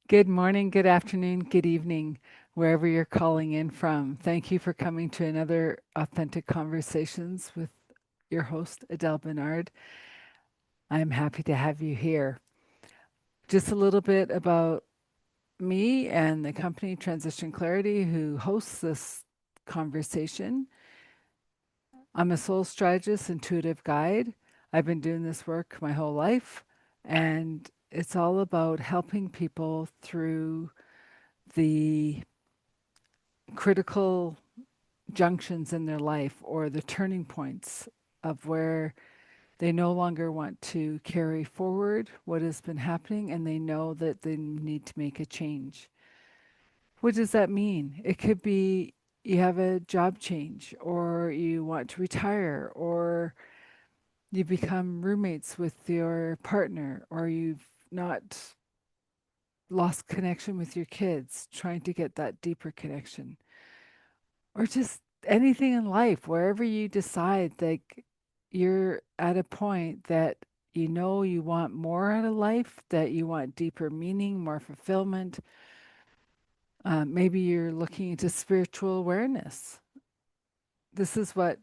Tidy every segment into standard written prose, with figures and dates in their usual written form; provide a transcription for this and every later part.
Good morning, good afternoon, good evening, wherever you're calling in from. Thank you for coming to another Authentic Conversations with your host, Adele Bernard. I'm happy to have you here. Just a little bit about me and the company Transition Clarity, who hosts this conversation. I'm a soul strategist, intuitive guide. I've been doing this work my whole life, and it's all about helping people through the critical junctions in their life or the turning points of where they no longer want to carry forward what has been happening and they know that they need to make a change. What does that mean? It could be you have a job change, or you want to retire, or you become roommates with your partner, or you've not lost connection with your kids, trying to get that deeper connection, or just anything in life, wherever you decide like you're at a point that you know you want more out of life, that you want deeper meaning, more fulfillment. Maybe you're looking into spiritual awareness. This is what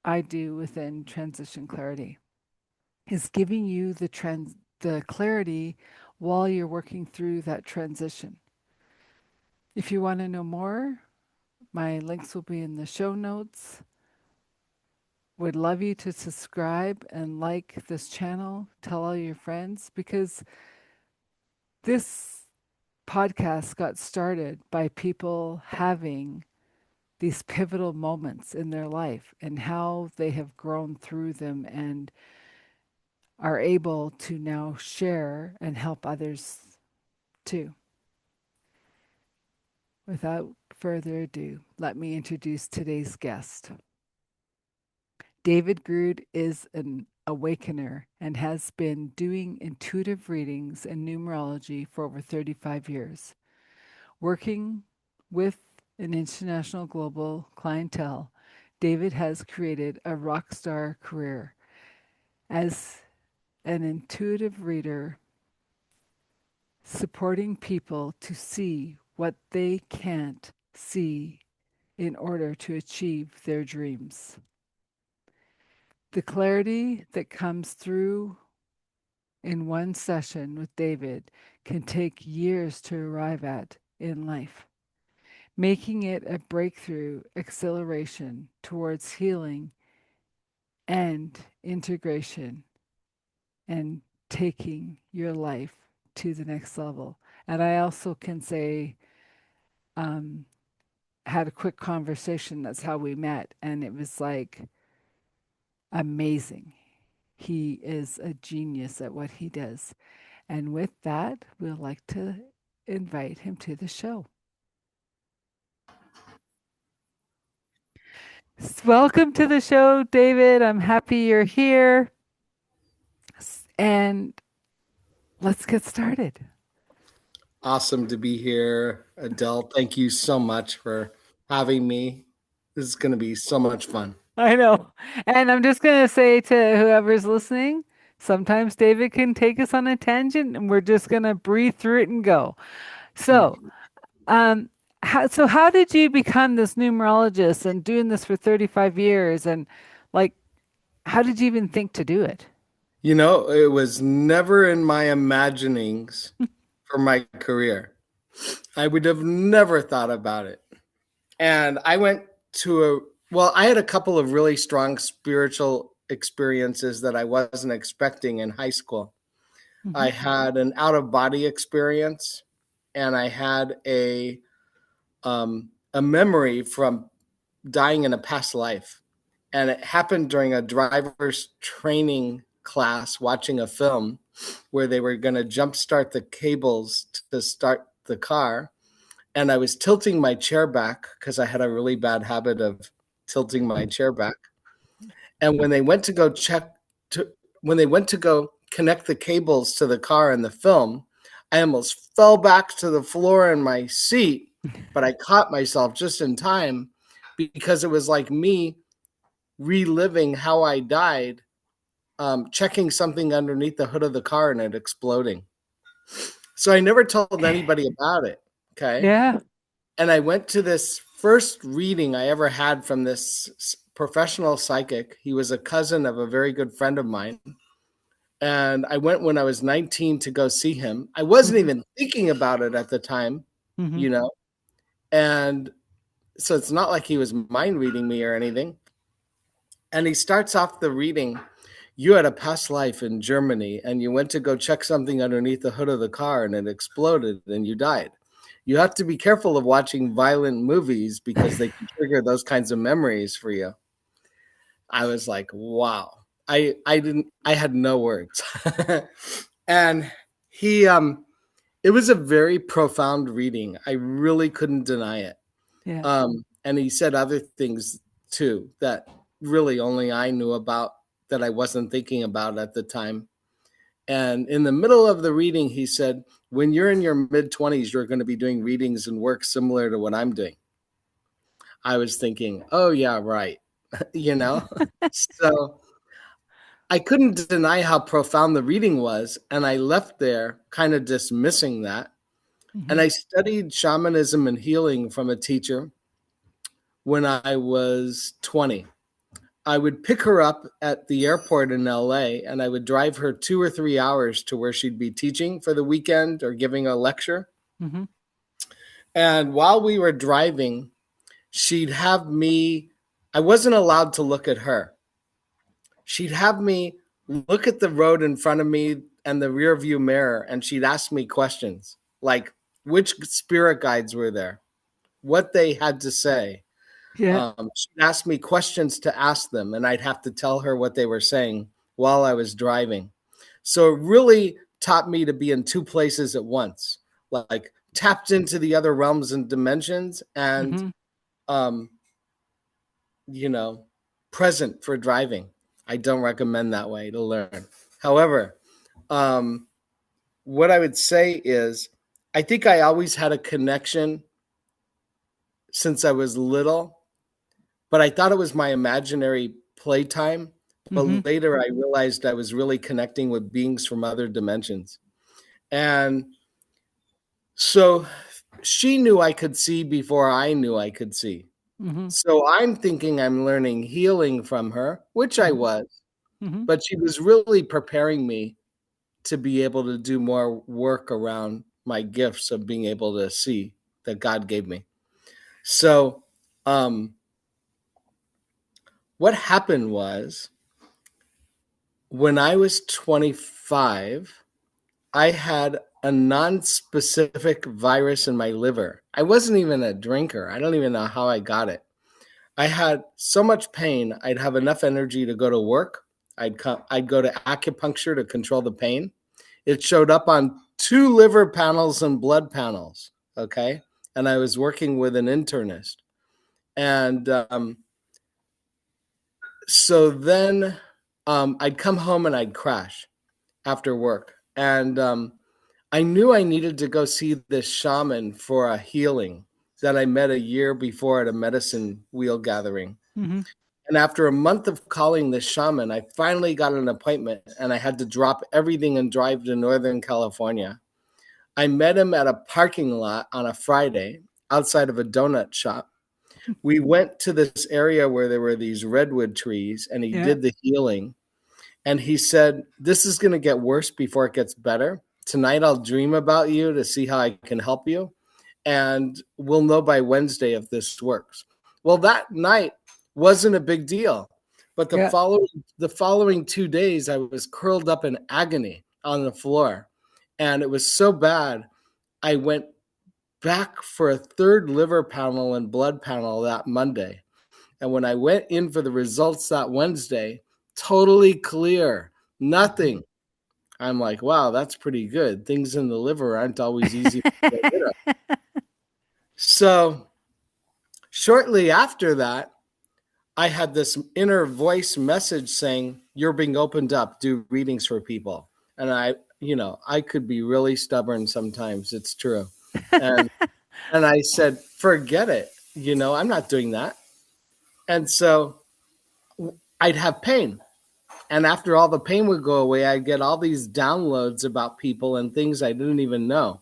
I do within Transition Clarity, is giving you the clarity while you're working through that transition. If you want to know more, my links will be in the show notes. Would love you to subscribe and like this channel. Tell all your friends, because this podcast got started by people having these pivotal moments in their life and how they have grown through them and are able to now share and help others too. Without further ado, let me introduce today's guest. David Groode is an awakener and has been doing intuitive readings and numerology for over 35 years. Working with an international global clientele, David has created a rock star career as an intuitive reader, supporting people to see what they can't see in order to achieve their dreams. The clarity that comes through in one session with David can take years to arrive at in life, making it a breakthrough acceleration towards healing and integration and taking your life to the next level. And I also can say, um, had a quick conversation. That's how we met. And it was like amazing. He is a genius at what he does. And with that, we'd like to invite him to the show. Welcome to the show, David. I'm happy you're here. And let's get started. Awesome to be here, Adele. Thank you so much for having me. This is going to be so much fun. I know. And I'm just going to say to whoever's listening, sometimes David can take us on a tangent and we're just going to breathe through it and go. So, um, how did you become this numerologist and doing this for 35 years? And like, how did you even think to do it? It was never in my imaginings for my career. I would have never thought about it. And I went to I had a couple of really strong spiritual experiences that I wasn't expecting in high school. Hmm. I had an out of body experience, and I had a memory from dying in a past life. And it happened during a driver's training class watching a film where they were going to jumpstart the cables to start the car. And I was tilting my chair back because I had a really bad habit of tilting my chair back. And when they went to go connect the cables to the car in the film, I almost fell back to the floor in my seat, but I caught myself just in time because it was like me reliving how I died, checking something underneath the hood of the car and it exploding. So I never told anybody about it. Okay. Yeah. And I went to this first reading I ever had from this professional psychic. He was a cousin of a very good friend of mine. And I went when I was 19 to go see him. I wasn't Hmm. even thinking about it at the time, Hmm. you know. And so it's not like he was mind reading me or anything. And he starts off the reading. You had a past life in Germany and you went to go check something underneath the hood of the car and it exploded and you died. You have to be careful of watching violent movies because they can trigger those kinds of memories for you. I was like, wow. I had no words. And he it was a very profound reading. I really couldn't deny it. Yeah. And he said other things too that really only I knew about that I wasn't thinking about at the time. And in the middle of the reading, he said, when you're in your mid 20s, you're going to be doing readings and work similar to what I'm doing. I was thinking, oh, yeah, right. you know? So I couldn't deny how profound the reading was. And I left there kind of dismissing that. And Hmm. I studied shamanism and healing from a teacher when I was 20. I would pick her up at the airport in LA and I would drive her 2 or 3 hours to where she'd be teaching for the weekend or giving a lecture. Hmm. And while we were driving, she'd have me, I wasn't allowed to look at her. She'd have me look at the road in front of me and the rear view mirror, and she'd ask me questions like which spirit guides were there, what they had to say. Yeah. She'd ask me questions to ask them, and I'd have to tell her what they were saying while I was driving. So it really taught me to be in two places at once, like tapped into the other realms and dimensions, and Hmm. um, you know, present for driving. I don't recommend that way to learn. However, um, what I would say is, I think I always had a connection since I was little, but I thought it was my imaginary playtime. Hmm. But later I realized I was really connecting with beings from other dimensions. And so she knew I could see before I knew I could see. Hmm. So I'm thinking I'm learning healing from her, which I Hmm. was, Hmm. but she was really preparing me to be able to do more work around my gifts of being able to see that God gave me. So, um, what happened was when I was 25, I had a non-specific virus in my liver. I wasn't even a drinker. I don't even know how I got it. I had so much pain. I'd have enough energy to go to work. I'd go to acupuncture to control the pain. It showed up on two liver panels and blood panels. Okay. And I was working with an internist. And so then I'd come home and I'd crash after work. And I knew I needed to go see this shaman for a healing that I met a year before at a medicine wheel gathering. Hmm. And after a month of calling this shaman, I finally got an appointment and I had to drop everything and drive to Northern California. I met him at a parking lot on a Friday outside of a donut shop. We went to this area where there were these redwood trees and he Yeah. did the healing. And he said, this is going to get worse before it gets better. Tonight I'll dream about you to see how I can help you. And we'll know by Wednesday if this works. Well, that night wasn't a big deal. But Yeah. the following 2 days, I was curled up in agony on the floor. And it was so bad, I went back for a third liver panel and blood panel that Monday. And when I went in for the results that Wednesday, totally clear, Mhm. nothing. I'm like, wow, that's pretty good. Things in the liver aren't always easy to get rid of. So shortly after that, I had this inner voice message saying, you're being opened up, do readings for people. And I could be really stubborn sometimes. It's true. And and I said, forget it. I'm not doing that. And so I'd have pain. And after all the pain would go away, I'd get all these downloads about people and things I didn't even know.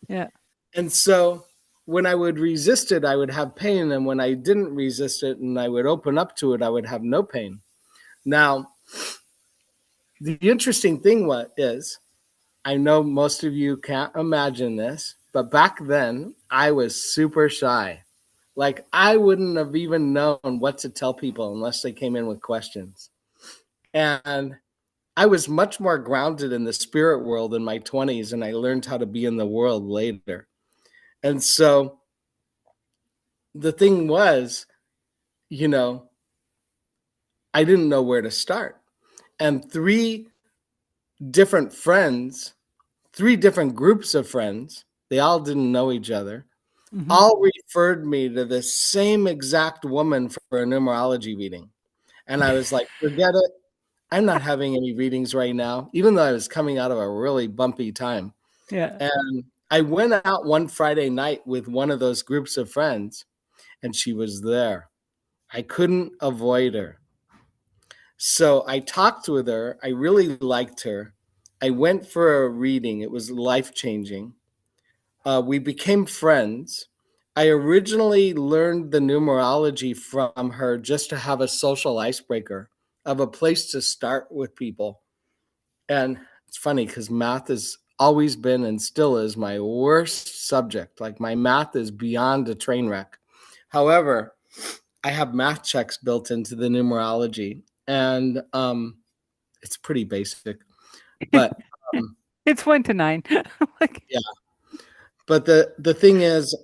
Yeah. And so when I would resist it, I would have pain. And when I didn't resist it and I would open up to it, I would have no pain. Now, the interesting thing is, I know most of you can't imagine this, but back then I was super shy. Like I wouldn't have even known what to tell people unless they came in with questions. And I was much more grounded in the spirit world in my 20s, and I learned how to be in the world later. And so the thing was, you know, I didn't know where to start. And different friends, three different groups of friends, they all didn't know each other, Hmm. all referred me to the same exact woman for a numerology reading. And I was like, forget it. I'm not having any readings right now, even though I was coming out of a really bumpy time. Yeah. And I went out one Friday night with one of those groups of friends, and she was there. I couldn't avoid her. So I talked with her. I really liked her. I went for a reading. It was life changing. We became friends. I originally learned the numerology from her just to have a social icebreaker of a place to start with people. And it's funny because math has always been and still is my worst subject. Like my math is beyond a train wreck. However, I have math checks built into the numerology, and it's pretty basic. But um, It's 1 to 9. Like, yeah, but the thing is,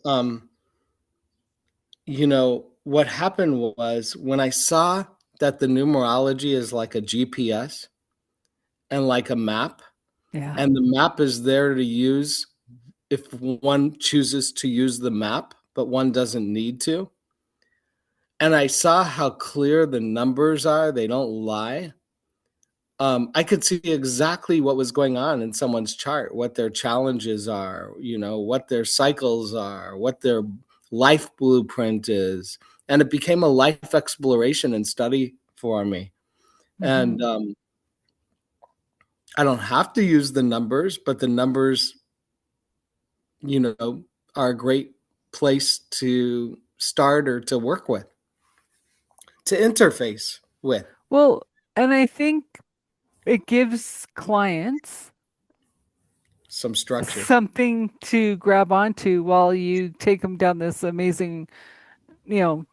what happened was when I saw that the numerology is like a GPS and like a map, yeah. and the map is there to use if one chooses to use the map, but one doesn't need to. And I saw how clear the numbers are, they don't lie. I could see exactly what was going on in someone's chart, what their challenges are, what their cycles are, what their life blueprint is. And it became a life exploration and study for me. Hmm. And I don't have to use the numbers, but the numbers, you know, are a great place to start or to work with, to interface with Well, and I think it gives clients some structure. something to grab onto while you take them down this amazing,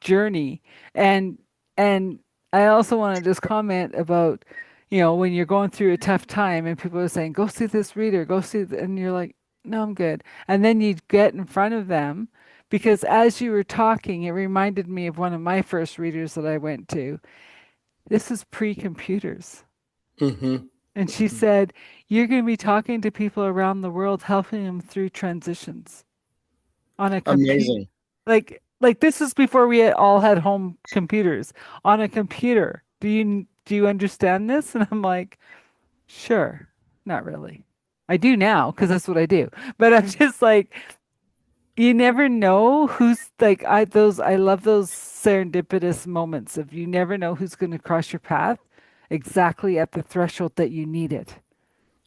journey. And and I also want to just comment about, when you're going through a tough time and people are saying, "Go see this reader, go see," and you're like, "No, I'm good." And then you get in front of them because as you were talking, it reminded me of one of my first readers that I went to. This is pre-computers. Hmm. And she said, "You're going to be talking to people around the world, helping them through transitions on a computer." Amazing. Like this is before we all had home computers. On a computer. Do you understand this? And I'm like, sure, not really. I do now because that's what I do. But I'm just like, you never know who's like I love those serendipitous moments of you never know who's going to cross your path exactly at the threshold that you need it.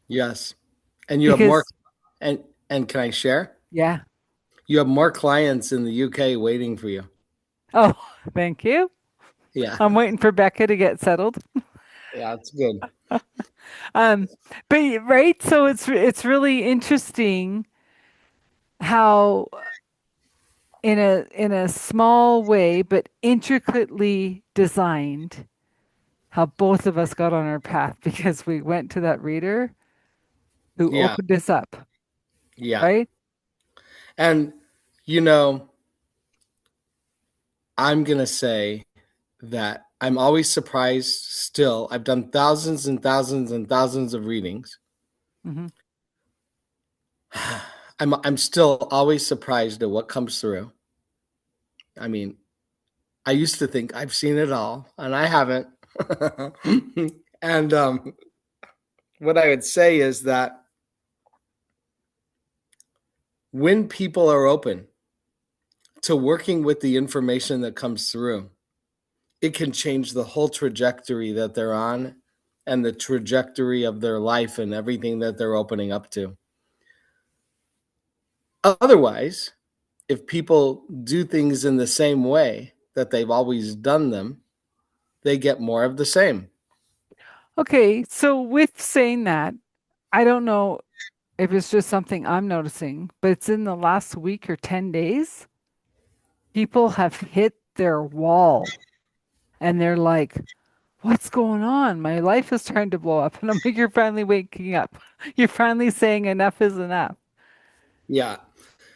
Yes. And you have more, Because and can I share? yeah. You have more clients in the UK waiting for you. Oh, thank you. Yeah. I'm waiting for Becca to get settled. Yeah, it's good. Um, but right, so it's really interesting how in a small way but intricately designed how both of us got on our path because we went to that reader who Yeah. opened us up, Yeah. right? And, you know, I'm going to say that I'm always surprised still. I've done thousands and thousands and thousands of readings. Hmm. I'm still always surprised at what comes through. I mean, I used to think I've seen it all, and I haven't. And what I would say is that when people are open to working with the information that comes through, it can change the whole trajectory that they're on and the trajectory of their life and everything that they're opening up to. Otherwise, if people do things in the same way that they've always done them, they get more of the same. Okay, so with saying that, I don't know if it's just something I'm noticing, but it's in the last week or 10 days, people have hit their wall and they're like, what's going on? My life is trying to blow up. And I'm like, you're finally waking up. You're finally saying enough is enough. Yeah.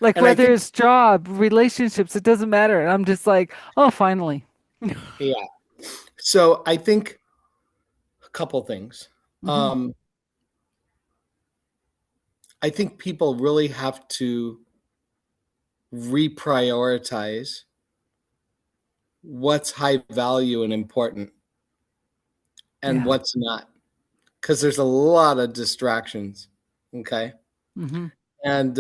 Like And I whether think, it's job, relationships, it doesn't matter. And I'm just like, oh, finally. yeah. So I think a couple things. Hmm. Um, I think people really have to reprioritize what's high value and important and Yeah. what's not, because there's a lot of distractions. Okay. Hmm. And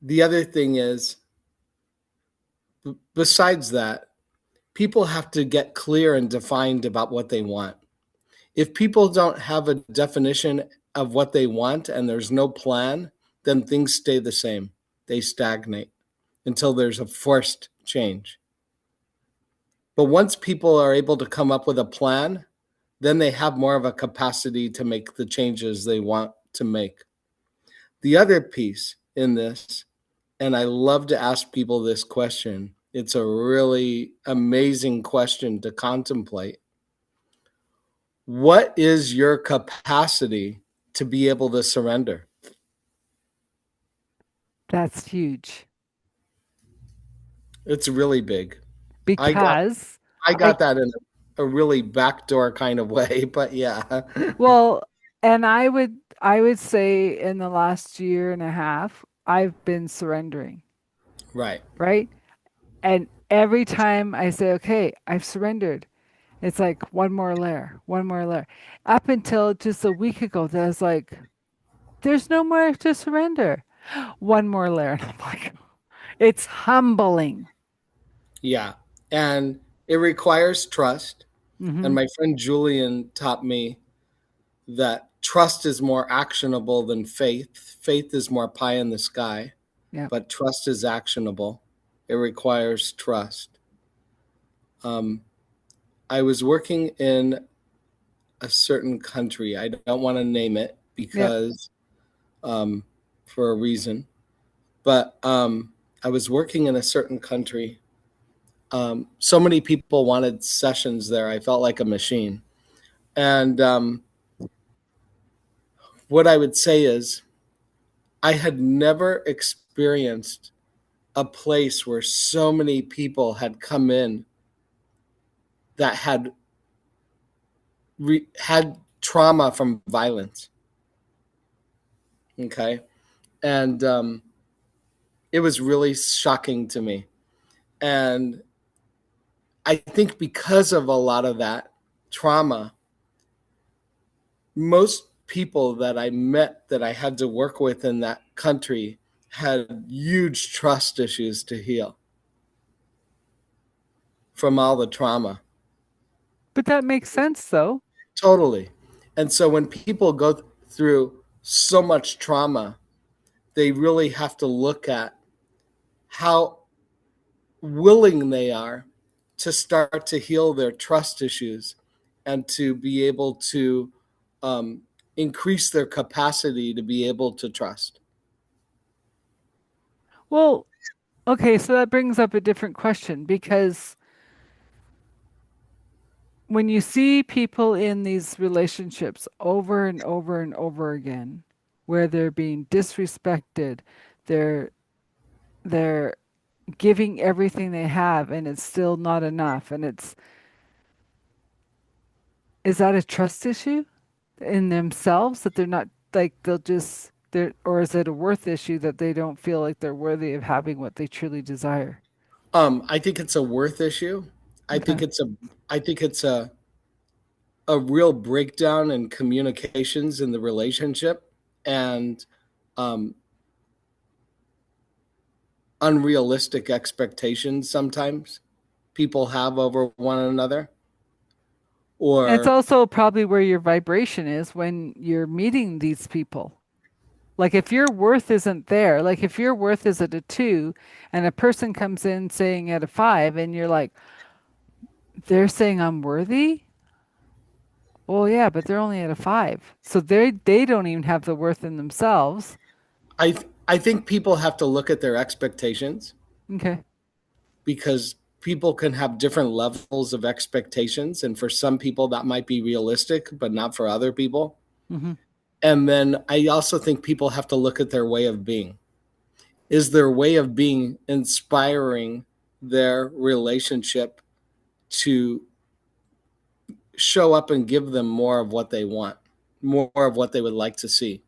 the other thing is, besides that, people have to get clear and defined about what they want. If people don't have a definition of what they want and there's no plan, then things stay the same. They stagnate until there's a forced change. But once people are able to come up with a plan, then they have more of a capacity to make the changes they want to make. The other piece in this, and I love to ask people this question, it's a really amazing question to contemplate. What is your capacity to be able to surrender? That's huge It's really big. I got because I I, got that in a really backdoor kind of way, but yeah. well, and I would say in the last year and a half, I've been surrendering, Right. right? And every time I say, okay, I've surrendered, it's like one more layer, one more layer. Up until just a week ago, that I was like, there's no more to surrender. One more layer. And I'm like, it's humbling. Yeah. And it requires trust. And Hmm. my friend Julian taught me that trust is more actionable than faith. Faith is more pie in the sky, Yeah. but trust is actionable. It requires trust. Um, I was working in a certain country. I don't want to name it Yep. because um, for a reason, but I was working in a certain country. So many people wanted sessions there. I felt like a machine. And what I would say is, I had never experienced a place where so many people had come in that had trauma from violence. Okay, and it was really shocking to me. And I think because of a lot of that trauma, most people that I met that I had to work with in that country had huge trust issues to heal from all the trauma. But that makes sense, though. Totally. And so when people go through so much trauma, they really have to look at how willing they are to start to heal their trust issues and to be able to um, increase their capacity to be able to trust. Well, okay, so that brings up a different question because when you see people in these relationships over and over and over again, where they're being disrespected, they're they're giving everything they have and it's still not enough, and it's is that a trust issue in themselves that they're not like they'll just they're or is it a worth issue that they don't feel like they're worthy of having what they truly desire? I think it's a worth issue. I Okay. think it's a I think it's a real breakdown in communications in the relationship and um, unrealistic expectations sometimes people have over one another. And it's or also probably where your vibration is when you're meeting these people. Like if your worth isn't there, like if your worth is at a two and a person comes in saying at a five and you're like, they're saying I'm worthy? Well, yeah, but they're only at a five. So they don't even have the worth in themselves. I think people have to look at their expectations, Okay. because people can have different levels of expectations, and for some people that might be realistic but not for other people. Hmm. And then I also think people have to look at their way of being. Is their way of being inspiring their relationship to show up and give them more of what they want, more of what they would like to see?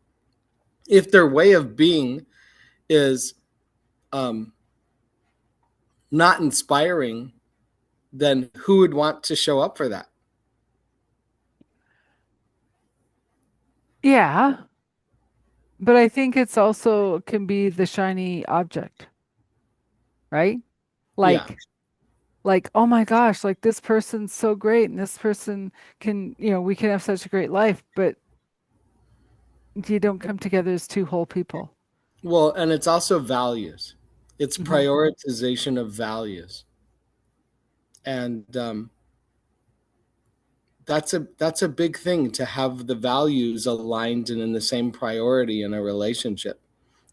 If their way of being is um, not inspiring, then who would want to show up for that? Yeah, but I think it's also can be the shiny object, right? Yeah. Like oh my gosh, like this person's so great and this person can, we can have such a great life, but you don't come together as two whole people. Well, and it's also values. It's Hmm. prioritization of values, and that's a big thing, to have the values aligned and in the same priority in a relationship,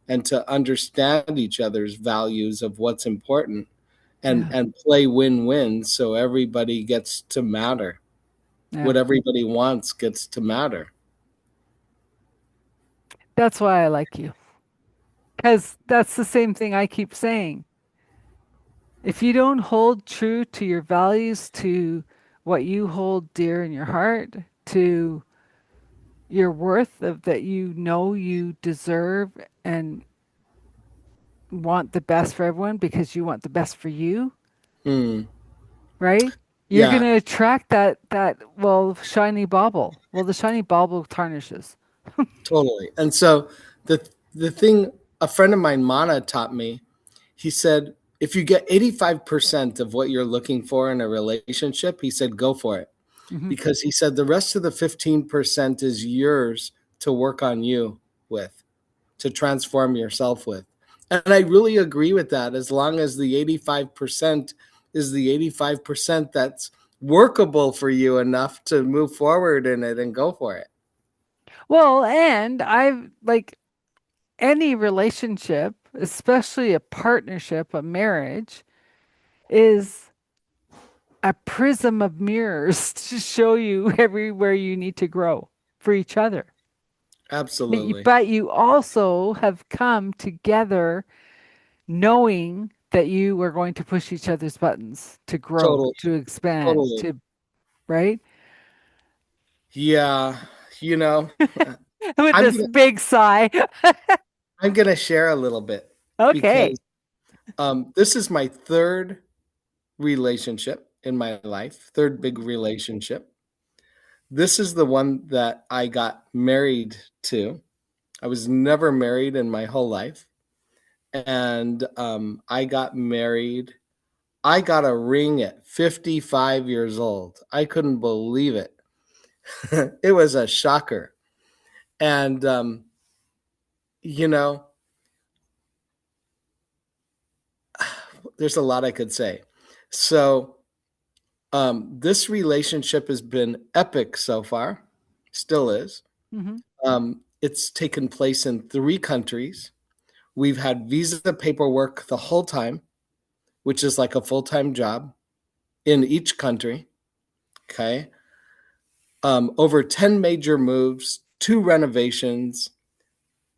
and to understand each other's values of what's important, Yeah. and play win-win, so everybody gets to matter. Yeah. What everybody wants gets to matter. That's why I like you. Because that's the same thing I keep saying. If you don't hold true to your values, to what you hold dear in your heart, to your worth of that you know you deserve and want the best for everyone because you want the best for you, Hmm. right? You're Yeah, gonna attract that well shiny bauble. Well, the shiny bauble tarnishes. totally. And so the thing a friend of mine, Mana, taught me, he said, if you get 85% of what you're looking for in a relationship, he said, go for it. Hmm. Because he said the rest of the 15% is yours to work on you with, to transform yourself with. And I really agree with that, as long as the 85% is the 85% that's workable for you enough to move forward in it and go for it. Well, and I've like any relationship, especially a partnership, a marriage, is a prism of mirrors to show you everywhere you need to grow for each other. Absolutely. But you also have come together knowing that you are going to push each other's buttons to grow, Totally. to expand, Totally. to, right? Yeah. You know, With I'm this gonna big sigh. I'm gonna share a little bit, Okay. because this is my third relationship in my life, third big Mhm. relationship. This is the one that I got married to. I was never married in my whole life. And I got married. I got a ring at 55 years old. I couldn't believe it. It was a shocker. And, you know, there's a lot I could say. So, this relationship has been epic so far, still is. Hmm. It's taken place in 3 countries. We've had visa paperwork the whole time, which is like a full time job in each country. Okay. Over 10 major moves, 2 renovations,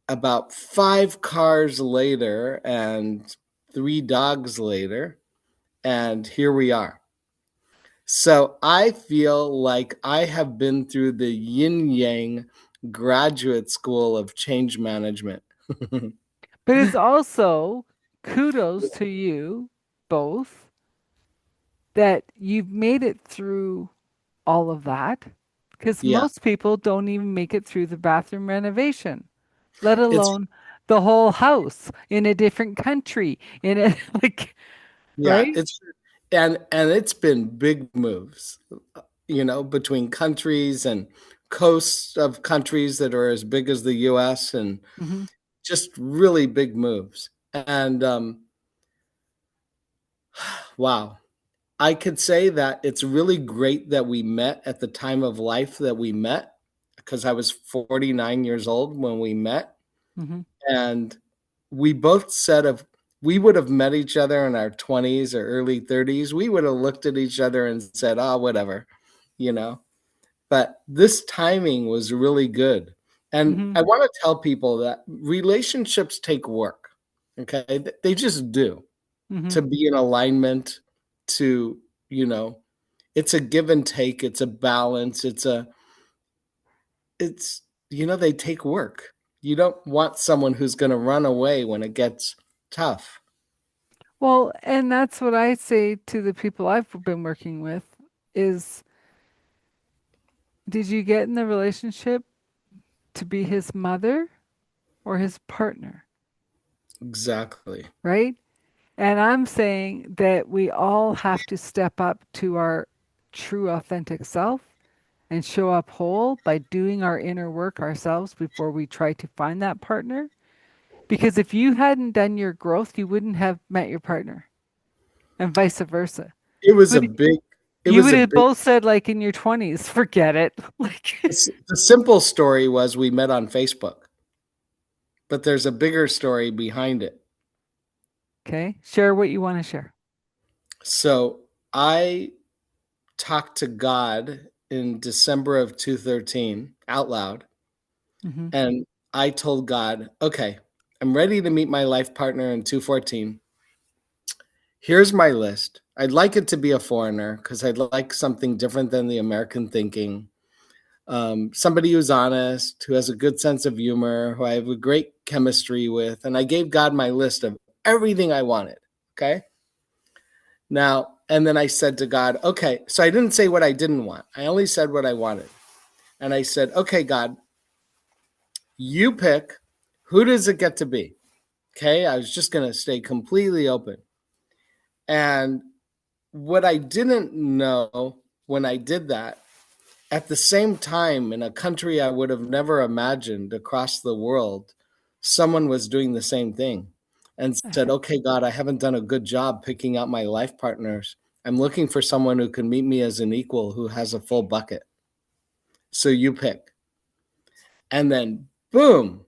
about 5 cars later, and 3 dogs later. And here we are. So I feel like I have been through the yin yang graduate school of change management. But it's also kudos to you both that you've made it through all of that because Yeah. most people don't even make it through the bathroom renovation, let It's, alone the whole house in a different country in a like, yeah, right? it's, and it's been big moves. between countries and coasts of countries that are as big as the US, and Hmm. just really big moves. And wow, I could say that it's really great that we met at the time of life that we met, because I was 49 years old when we met. Hmm. And we both said if we would have met each other in our 20s or early 30s, we would have looked at each other and said, oh, whatever, you know. But this timing was really good. And Hmm. I want to tell people that relationships take work. Okay. They just do, Hmm. to be in alignment, to, you know, it's a give and take, it's a balance, it's, they take work. You don't want someone who's going to run away when it gets tough. Well, and that's what I say to the people I've been working with is, did you get in the relationship to be his mother or his partner, Exactly. right? And I'm saying that we all have to step up to our true authentic self and show up whole by doing our inner work ourselves before we try to find that partner. Because if you hadn't done your growth, you wouldn't have met your partner, and vice versa. It was a Would big, it you was would a have big, both said like in your 20s, forget it. Like, the simple story was we met on Facebook, but there's a bigger story behind it. okay, share what you want to share. So I talked to God in December of 2013 out loud. Hmm. And I told God, okay, I'm ready to meet my life partner in 2014. Here's my list. I'd like it to be a foreigner because I'd like something different than the American thinking. Somebody who's honest, who has a good sense of humor, who I have a great chemistry with. And I gave God my list of everything I wanted. Okay. Now, and then I said to God, okay, so I didn't say what I didn't want. I only said what I wanted. And I said, okay, God, you pick, who does it get to be? Okay. I was just going to stay completely open. And what I didn't know when I did that, at the same time, in a country I would have never imagined across the world, someone was doing the same thing and said, okay, God, I haven't done a good job picking out my life partners. I'm looking for someone who can meet me as an equal who has a full bucket. So you pick. And then, boom,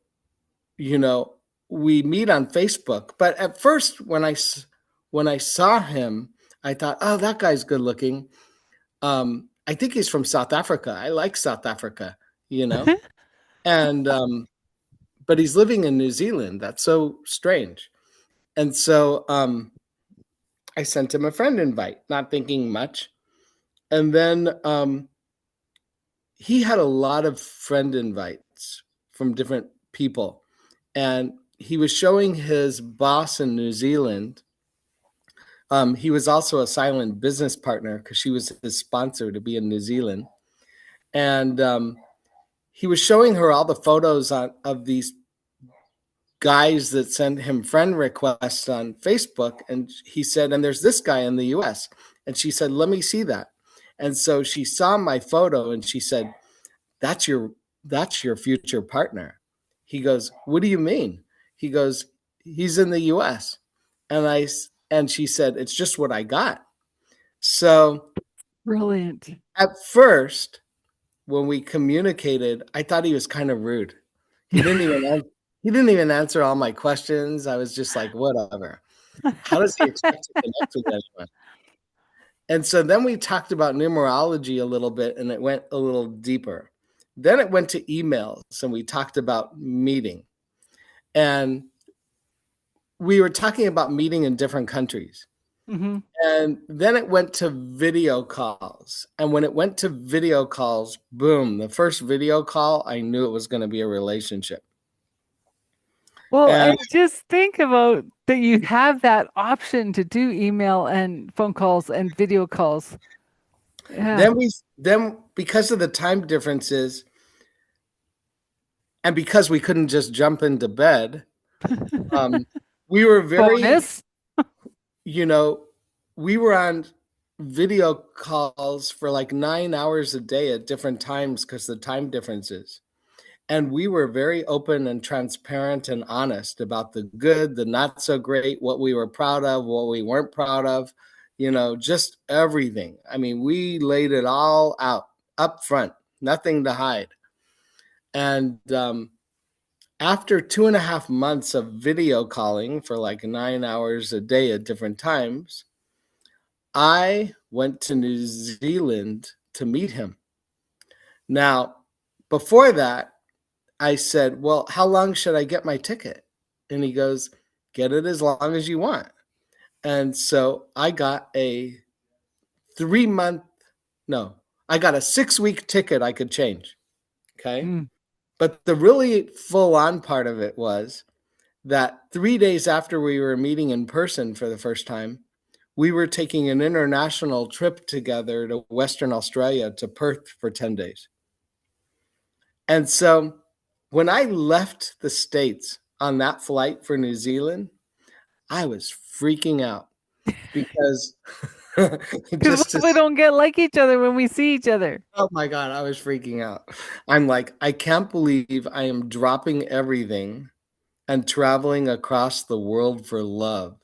you know, we meet on Facebook. But at first, when I saw him, I thought, oh, that guy's good looking. I think he's from South Africa. I like South Africa, you know, and but he's living in New Zealand. That's so strange. And so I sent him a friend invite, not thinking much. And then he had a lot of friend invites from different people, and he was showing his boss in New Zealand. He was also a silent business partner because she was his sponsor to be in New Zealand, and he was showing her all the photos of these guys that sent him friend requests on Facebook. And he said, and there's this guy in the US. And she said, let me see that. And so she saw my photo and she said, that's your that's your future partner. He goes, what do you mean? He goes, he's in the US. And she said, it's just what I got. So Brilliant. at first, when we communicated, I thought he was kind of rude. He didn't even he didn't even answer all my questions. I was just like, whatever. How does he expect to connect with anyone? And so then we talked about numerology a little bit and it went a little deeper. Then it went to emails and we talked about meeting. And we were talking about meeting in different countries. Hmm. And then it went to video calls. And when it went to video calls, boom, the first video call, I knew it was going to be a relationship. Well, and And just think about that you have that option to do email and phone calls and video calls. Yeah. then because of the time differences and because we couldn't just jump into bed, um, we were very, Bonus. you know, we were on video calls for like 9 hours a day at different times because the time differences. And we were very open and transparent and honest about the good, the not so great, what we were proud of, what we weren't proud of, just everything. I mean, we laid it all out up front, nothing to hide. And after 2.5 months of video calling for like 9 hours a day at different times, I went to New Zealand to meet him. Now, before that, I said, "Well, how long should I get my ticket?" And he goes, "Get it as long as you want." And so I got a 3 month, no, I got a 6 week ticket I could change. Okay. Mm. But the really full on part of it was that 3 days after we were meeting in person for the first time, we were taking an international trip together to Western Australia, to Perth, for 10 days. And so when I left the States on that flight for New Zealand, I was freaking out because Because what just to, if we don't get like each other when we see each other? oh my God, I was freaking out. I'm like, I can't believe I am dropping everything and traveling across the world for love.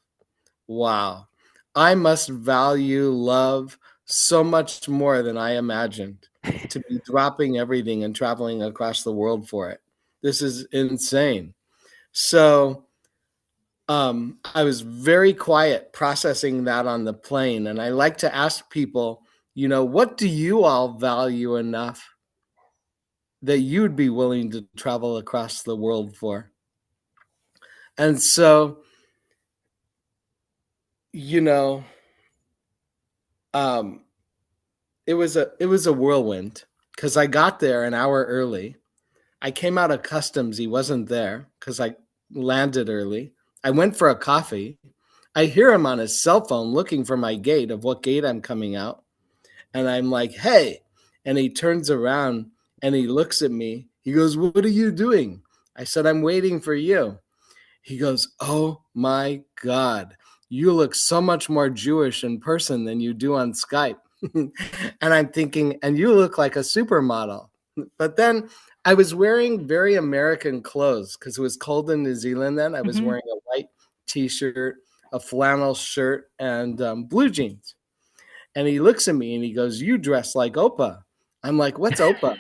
Wow. I must value love so much more than I imagined, to be dropping everything and traveling across the world for it. This is insane. So I was very quiet processing that on the plane. And I like to ask people, what do you all value enough that you'd be willing to travel across the world for? And so, you know, um, it was a whirlwind because I got there an hour early. I came out of customs. He wasn't there because I landed early. I went for a coffee. I hear him on his cell phone looking for my gate, of what gate I'm coming out. And I'm like, "Hey." And he turns around and he looks at me. He goes, "What are you doing?" I said, "I'm waiting for you." He goes, "Oh my God, you look so much more Jewish in person than you do on Skype." And I'm thinking, "And you look like a supermodel." But then I was wearing very American clothes because it was cold in New Zealand then. I was Hmm. wearing a white t shirt, a flannel shirt, and blue jeans. And he looks at me and he goes, "You dress like Opa." I'm like, "What's Opa?"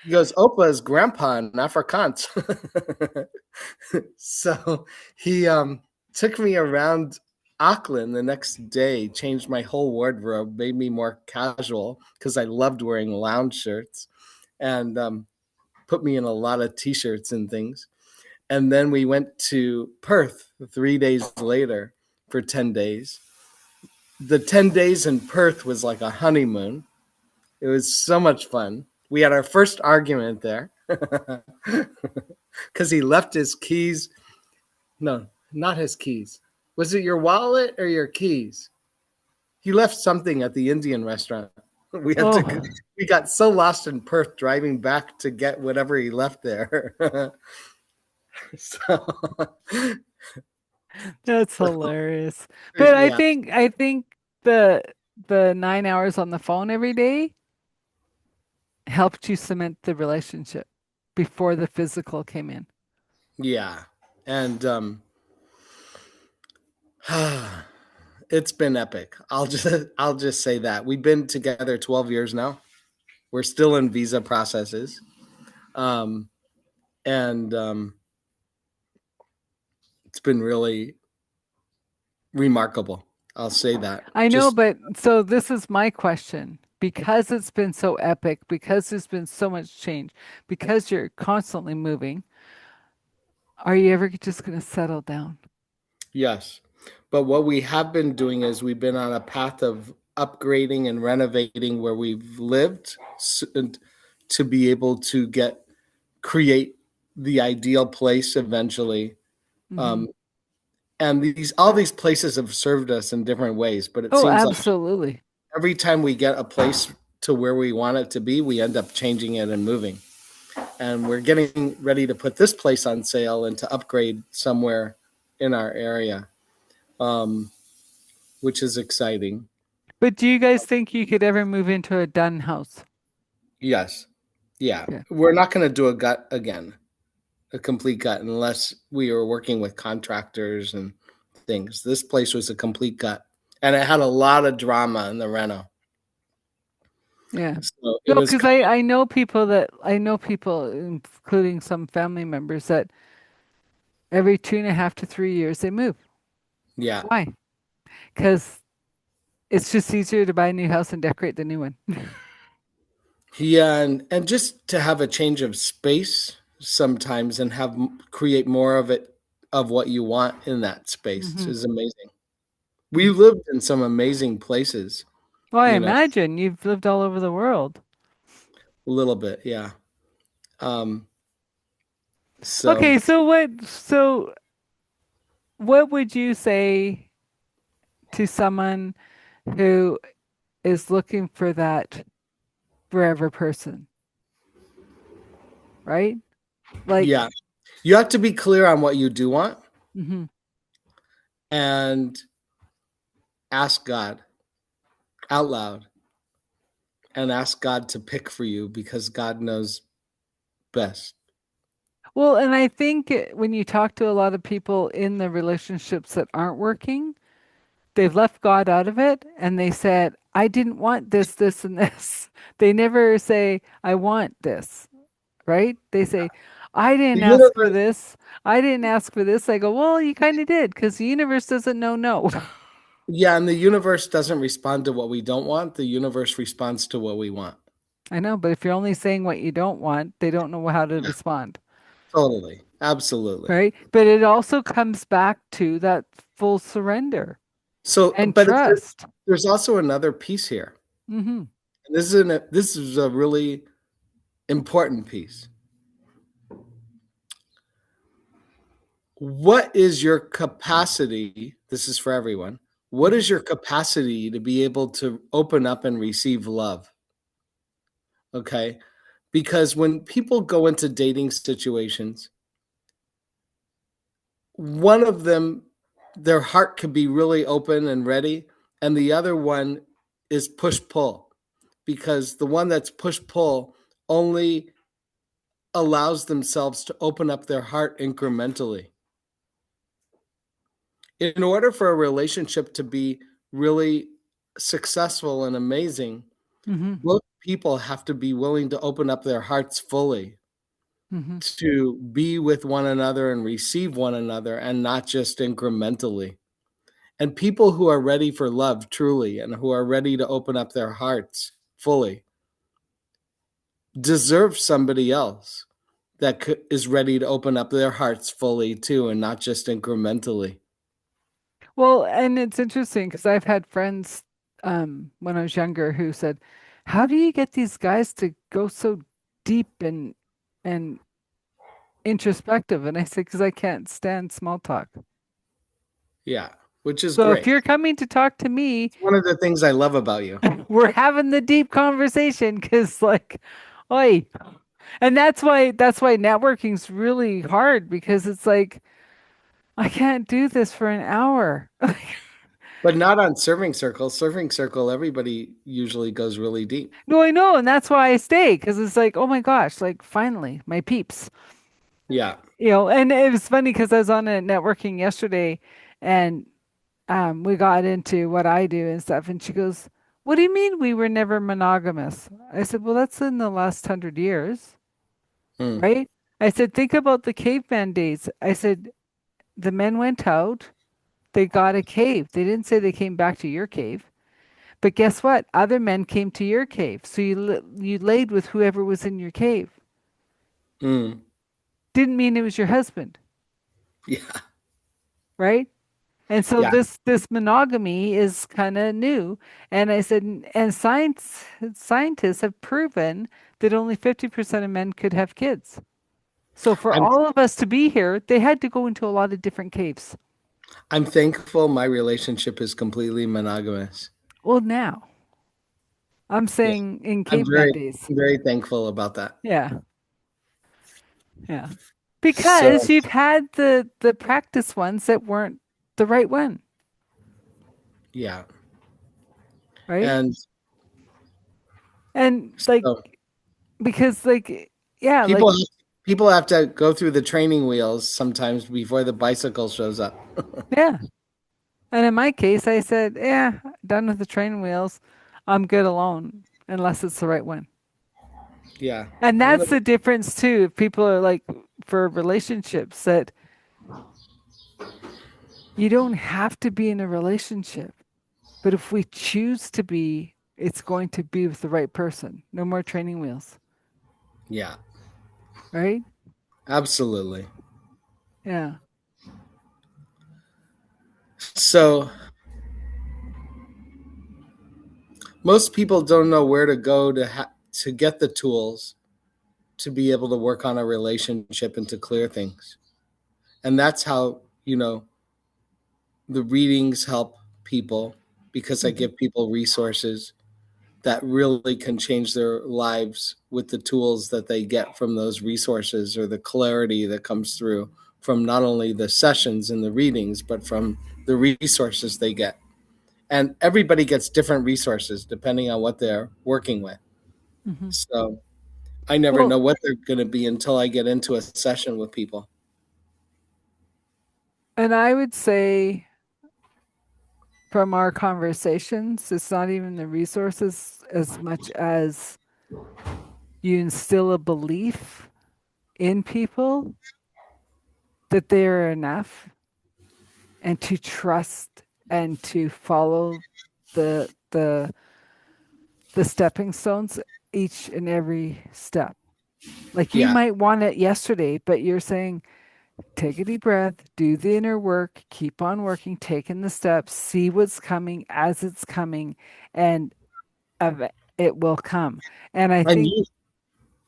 He goes, "Opa is grandpa in Afrikaans." So he took me around Auckland the next day, changed my whole wardrobe, made me more casual because I loved wearing lounge shirts, and put me in a lot of t-shirts and things. And then we went to Perth 3 days later for 10 days. The 10 days in Perth was like a honeymoon. It was so much fun. We had our first argument there because he left his keys. No, not his keys. Was it your wallet or your keys? He left something at the Indian restaurant. We had to. Oh, We got so lost in Perth driving back to get whatever he left there. So, that's hilarious. But I yeah, think I think the the 9 hours on the phone every day helped you cement the relationship before the physical came in. yeah, and it's been epic. I'll just say that we've been together 12 years now. We're still in visa processes, um, and it's been really remarkable. I'll say that. I know, Just but so this is my question. Because it's been so epic, because there's been so much change, because you're constantly moving, are you ever just going to settle down? yes. But what we have been doing is we've been on a path of upgrading and renovating where we've lived, and to be able to create the ideal place eventually. Hmm. Um, and all these places have served us in different ways, but it Oh, seems like absolutely. every time we get a place to where we want it to be, we end up changing it and moving. And we're getting ready to put this place on sale and to upgrade somewhere in our area, um, which is exciting. But do you guys think you could ever move into a done house? Yes. Yeah. Okay. We're not going to do a gut again, a complete gut, unless we were working with contractors and things. This place was a complete gut, and it had a lot of drama in the reno. Yeah. So it No, was, because I know people, including some family members, that every 2.5 to 3 years they move. yeah. Why? Because it's just easier to buy a new house and decorate the new one. Yeah, and just to have a change of space sometimes and have create more of it of what you want in that space Hmm. is amazing. We lived in some amazing places, Well, I you know, imagine you've lived all over the world. a little bit, yeah. Um, so Okay, so what would you say to someone who is looking for that forever person, right? Like, yeah, you have to be clear on what you do want hmm and ask God out loud and ask God to pick for you because God knows best. well, and I think when you talk to a lot of people in the relationships that aren't working, they've left God out of it and they said, I didn't want this, this, and this. They never say, I want this, right? They say, I The didn't ask for universe, this. I didn't ask for this. I go, well, you kind of did because the universe doesn't know no. yeah, and the universe doesn't respond to what we don't want. The universe responds to what we want. I know, but if you're only saying what you don't want, they don't know how to Yeah, respond, totally. Absolutely. right? But it also comes back to that full surrender So, and but trust. there's also another piece here. Hmm. And this is a really important piece. What is your capacity? This is for everyone. What Hmm. is your capacity to be able to open up and receive love? Okay. Because when people go into dating situations, one of them, their heart could be really open and ready, and the other one is push pull because the one that's push pull only allows themselves to open up their heart incrementally. In order for a relationship to be really successful and amazing, Hmm. both people have to be willing to open up their hearts fully Hmm. to be with one another and receive one another and not just incrementally. And people who are ready for love truly and who are ready to open up their hearts fully deserve somebody else that is ready to open up their hearts fully too and not just incrementally. Well, and it's interesting because I've had friends when I was younger who said, "How do you get these guys to go so deep and introspective?" And I said, "Because I can't stand small talk. Yeah, which is So if great. you're coming to talk to me, It's one of the things I love about you. we're having the deep conversation because like, oi." And that's why networking's really hard because it's like I can't do this for an hour. But not on Serving Circle. Serving Circle, everybody usually goes really deep. No, I know, and that's why I stay because it's like, oh my gosh, like finally, my peeps. Yeah. And it was funny because I was on a networking yesterday and we got into what I do and stuff, and she goes, "What do you mean we were never monogamous?" I said, "Well, that's in the last 100 years, Mm, right?" I said, "Think about the caveman days." I said, "The men went out, they got a cave. They didn't say they came back to your cave." But guess what? Other men came to your cave. So you laid with whoever was in your cave. mm, Didn't mean it was your husband, yeah. right? And so Yeah. this monogamy is kind of new. And I said, and scientists have proven that only 50% of men could have kids. So for I'm all of us to be here, they had to go into a lot of different caves. I'm thankful my relationship is completely monogamous. Well, now I'm Yeah. saying in I'm caveman days. very thankful about that. Yeah, yeah. So Because you've had the practice ones that weren't the right one. yeah. right? And And like, so because like, yeah, like, people people have to go through the training wheels sometimes before the bicycle shows up. yeah. And in my case, I said, yeah, done with the training wheels. I'm good alone, unless it's the right one. Yeah. And And that's the difference too. If people are like for relationships that you don't have to be in a relationship, but if we choose to be, it's going to be with the right person. No more training wheels, yeah, right? absolutely. Yeah. So most people don't know where to go to get the tools to be able to work on a relationship and to clear things. And that's how, the readings help people, because I Hmm. give people resources that really can change their lives with the tools that they get from those resources, or the clarity that comes through from not only the sessions and the readings, but from the resources they get. And everybody gets different resources depending on what they're working with. Hmm. So I never Well, know what they're going to be until I get into a session with people. and I would say from our conversations, it's not even the resources as much as you instill a belief in people that they are enough and to trust and to follow the the stepping stones each and every step. Like you Yeah. might want it yesterday, but you're saying take a deep breath, do the inner work, keep on working, taking the steps, see what's coming as it's coming, and it will come. And I And think, you,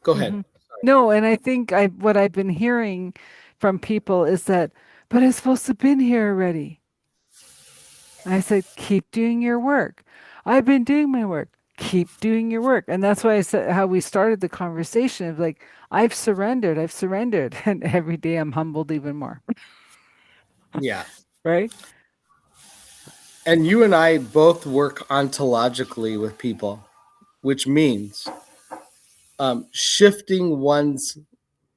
go ahead. mhm. No, and I think I what I've been hearing from people is that, but it's supposed to have been here already. And I said, keep doing your work. I've been doing my work. Keep doing your work. And that's why I said how we started the conversation of like, I've surrendered, I've surrendered. And every day I'm humbled even more. Yeah. Right? And you and I both work ontologically with people, which means shifting one's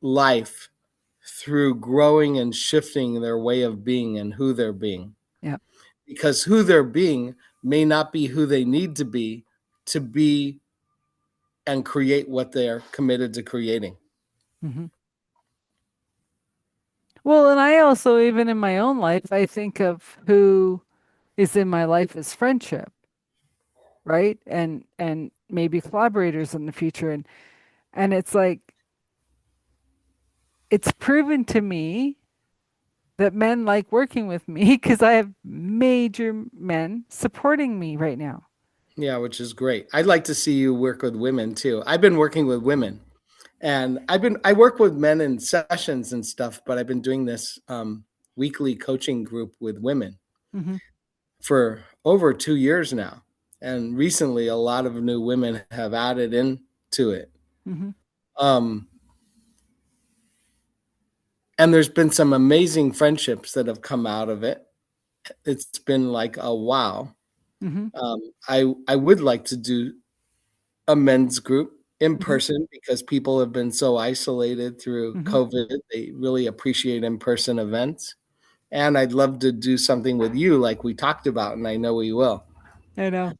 life through growing and shifting their way of being and who they're being. Yeah. Because who they're being may not be who they need to be and create what they're committed to creating. Hmm. Well, and I also, even in my own life, I think of who is in my life as friendship, right? And maybe collaborators in the future. And it's like it's proven to me that men like working with me because I have major men supporting me right now. Yeah, which is great. I'd like to see you work with women too. I've been working with women, and I work with men in sessions and stuff, but I've been doing this weekly coaching group with women Hmm. for over 2 years now. And recently, a lot of new women have added into it. Hmm. Um, and there's been some amazing friendships that have come out of it. It's been like a wow. Hmm. I would like to do a men's group in Hmm. person, because people have been so isolated through Hmm. COVID. They really appreciate in person events. And I'd love to do something with you, like we talked about, and I know we will. I know.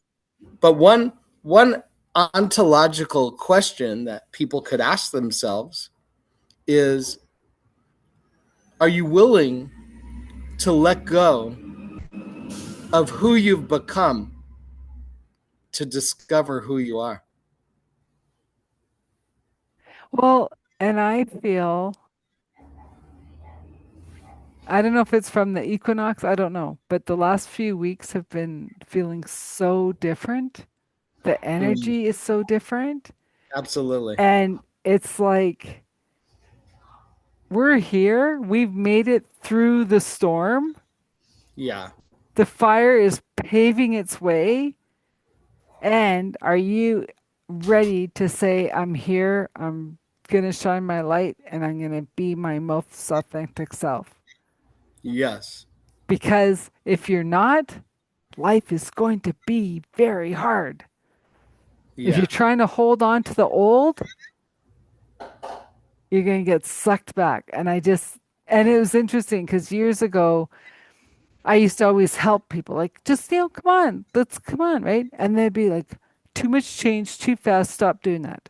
But one ontological question that people could ask themselves is, are you willing to let go of who you've become to discover who you are? Well, and I feel, I don't know if it's from the equinox, I don't know, but the last few weeks have been feeling so different. The Mm, energy is so different. absolutely. And it's like, we're here. We've made it through the storm. Yeah. The fire is paving its way. And are you ready to say, I'm here, I'm going to shine my light, and I'm going to be my most authentic self? Yes. Because if you're not, life is going to be very hard. If you're Yeah. trying to hold on to the old, you're going to get sucked back. And it was interesting because years ago, I used to always help people, like, just, come on, let's come on, right? And they'd be like, too much change, too fast, stop doing that.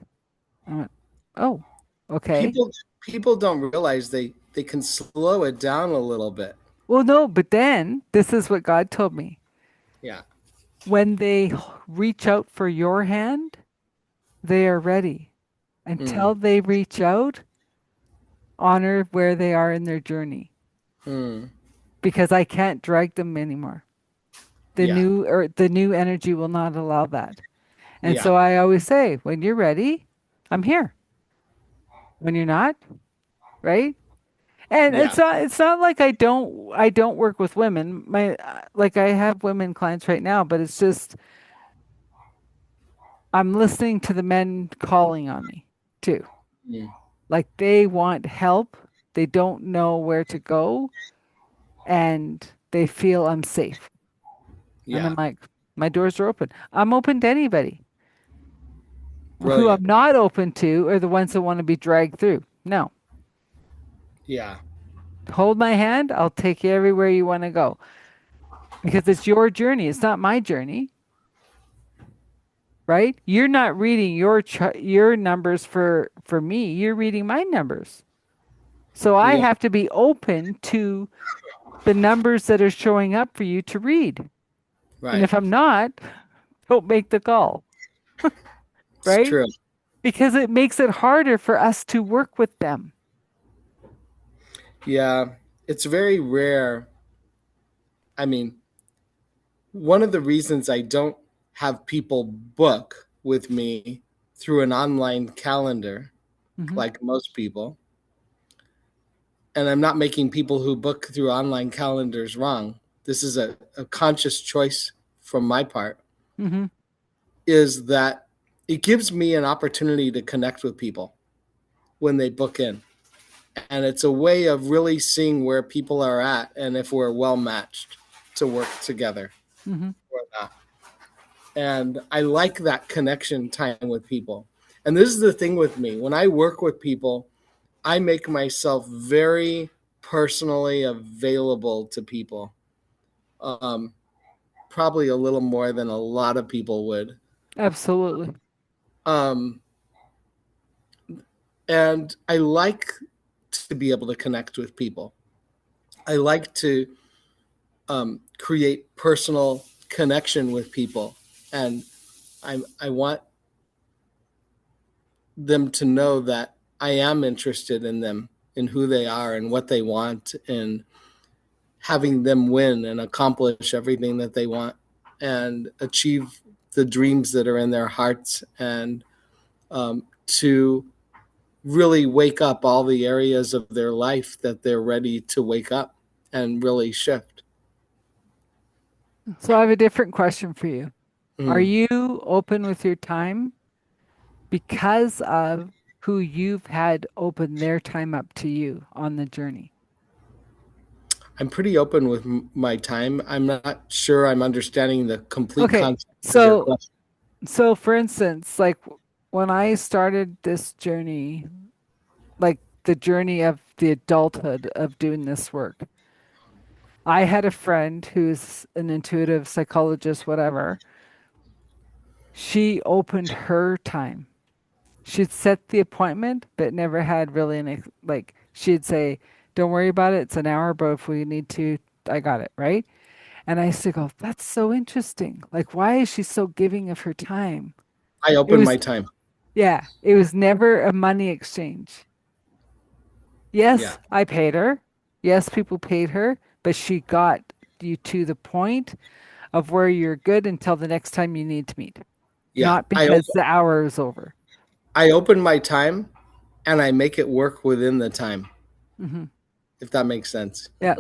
I went, oh, okay. People don't realize they can slow it down a little bit. Well, no, but then this is what God told me. Yeah. When they reach out for your hand, they are ready. Mm, Until they reach out, honor where they are in their journey mm, because I can't drag them anymore. yeah. The new energy will not allow that. And Yeah. so I always say, when you're ready, I'm here. When you're not, right? And Yeah. it's not like I don't work with women. My like I have women clients right now, but it's just I'm listening to the men calling on me too. Mm, Like they want help, they don't know where to go, and they feel unsafe. And yeah. I'm like, my doors are open. I'm open to anybody. Who I'm Brilliant. not open to are the ones that want to be dragged through. No, Yeah. hold my hand. I'll take you everywhere you want to go because it's your journey. It's not my journey, right? You're not reading your numbers for me. You're reading my numbers. So I Yeah. have to be open to the numbers that are showing up for you to read. And Right. if I'm not, don't make the call, It's right? true. Because it makes it harder for us to work with them. Yeah. It's very rare. I mean, one of the reasons I don't have people book with me through an online calendar, Hmm. like most people, and I'm not making people who book through online calendars wrong. This is a conscious choice from my part, Hmm. is that it gives me an opportunity to connect with people when they book in. And it's a way of really seeing where people are at and if we're well matched to work together Hmm. or not. And I like that connection time with people. And this is the thing with me, when I work with people, I make myself very personally available to people. Um, Probably a little more than a lot of people would. Absolutely. Um, and I like to be able to connect with people. I like to create personal connection with people, and I want them to know that I am interested in them, in who they are, and what they want, and having them win and accomplish everything that they want, and achieve the dreams that are in their hearts, and to really wake up all the areas of their life that they're ready to wake up and really shift. So I have a different question for you. Are Mm. you open with your time because of who you've had open their time up to you on the journey? I'm pretty open with my time. I'm not sure I'm understanding the complete Okay. concept of your So question. so for instance, like when I started this journey, like the journey of the adulthood of doing this work, I had a friend who's an intuitive psychologist, whatever. She opened her time. She'd set the appointment, but never had really like she'd say, "Don't worry about it. It's an hour, but if we need to, I got it, right?" And I used to go, "That's so interesting. Like, why is she so giving of her time?" I It open my was, time. yeah, it was never a money exchange. Yeah. Yes, I paid her. Yes, people paid her, but she got you to the point of where you're good until the next time you need to meet, Yeah. not because the hour is over. I open my time and I make it work within the time, Hmm. if that makes sense. Yeah.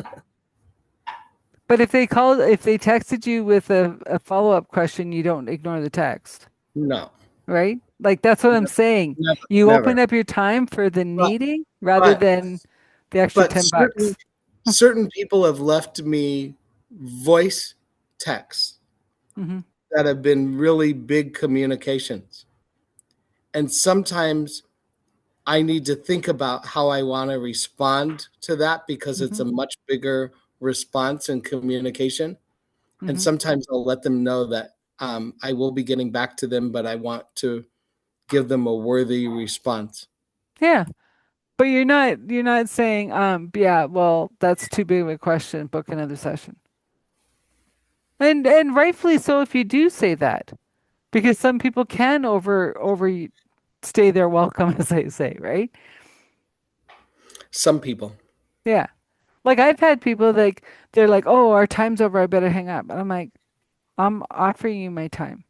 But if they texted you with a follow-up question, you don't ignore the text, No. right? Like that's what I'm saying. Never. You Never. open up your time for the But needing rather but than the extra but $10. certain people have left me voice texts Mm-hmm. that have been really big communications. And sometimes I need to think about how I want to respond to that because it's Mm-hmm. a much bigger response and communication. And Mm-hmm. sometimes I'll let them know that I will be getting back to them, but I want to give them a worthy response. Yeah. But you're not saying, yeah, well, that's too big of a question, book another session. And rightfully so if you do say that. Because some people can overstay their welcome, as I say, right? Some people, Yeah. Like I've had people like they're like, "Oh, our time's over. I better hang up." And I'm like, "I'm offering you my time.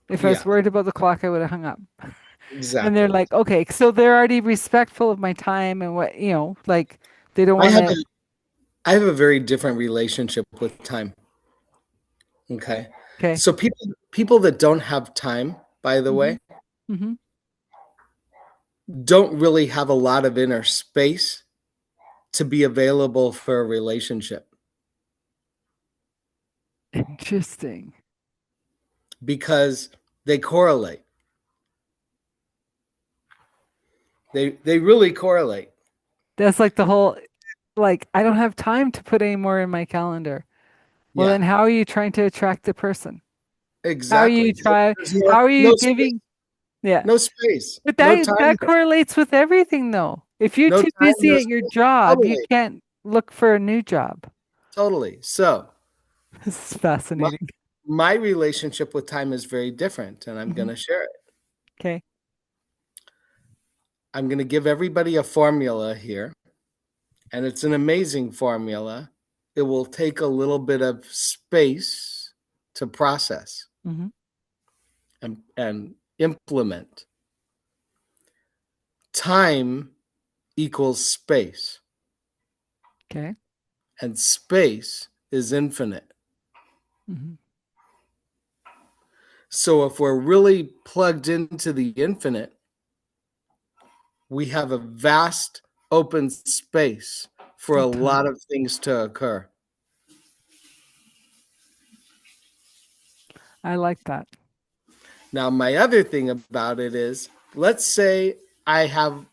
If I was yeah, worried about the clock, I would have hung up." And they're exactly. like, "Okay, so they're already respectful of my time and what, like they don't I want have a to." I have a very different relationship with time. Okay. Okay. So people that don't have time, by the Mm-hmm. way, Mm-hmm. don't really have a lot of inner space to be available for a relationship Interesting. because they correlate. They really correlate. That's like the whole like I don't have time to put any more in my calendar. Well, Yeah, then how are you trying to attract the person? How are you exactly. try There's how are you no space, giving yeah. no space, But no that time, that correlates with everything though. If you're no too time, busy no at your space. job, you Totally, can't look for a new job. totally. So This is my, fascinating. my relationship with time is very different, and I'm going Hmm. to share it. Okay. I'm going to give everybody a formula here, and it's an amazing formula. It will take a little bit of space to process Hmm. and implement. Time equals space, Okay. and space is infinite. Hmm. So if we're really plugged into the infinite, we have a vast open space for a Of time. lot of things to occur. I like that. Now, my other thing about it is, let's say I have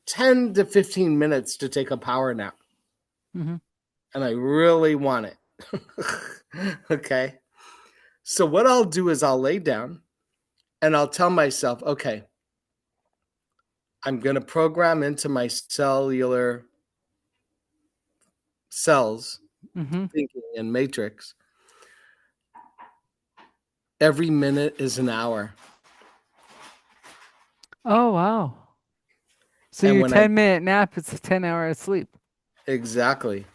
10 to 15 minutes to take a power nap Hmm. and I really want it. Okay. So, what I'll do is I'll lay down and I'll tell myself, okay, I'm going to program into my cellular cells, Hmm. thinking and matrix, every minute is an hour. Oh wow. So And your when I 10-minute nap is a 10 hour of sleep. exactly.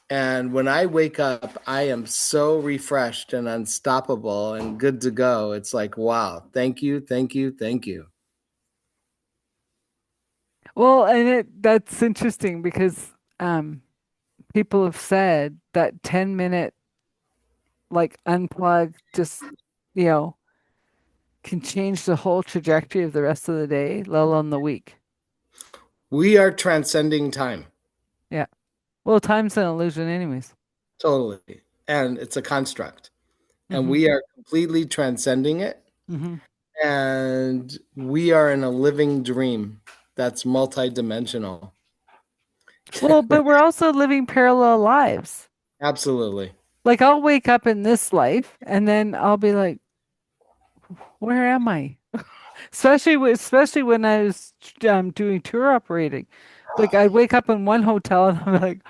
And when I wake up, I am so refreshed and unstoppable and good to go. It's like, wow, thank you, thank you, thank you. Well, and that's interesting because people have said that 10-minute like unplug just you know can change the whole trajectory of the rest of the day, let alone the week. We are transcending time Yeah. Well, time's an illusion, anyways. totally. And it's a construct. And Hmm. we are completely transcending it. Hmm. And we are in a living dream that's multidimensional. Well, but we're also living parallel lives. Absolutely. Like I'll wake up in this life, and then I'll be like, "Where am I?" Especially when I was doing tour operating. Like I'd wake up in one hotel, and I'm like,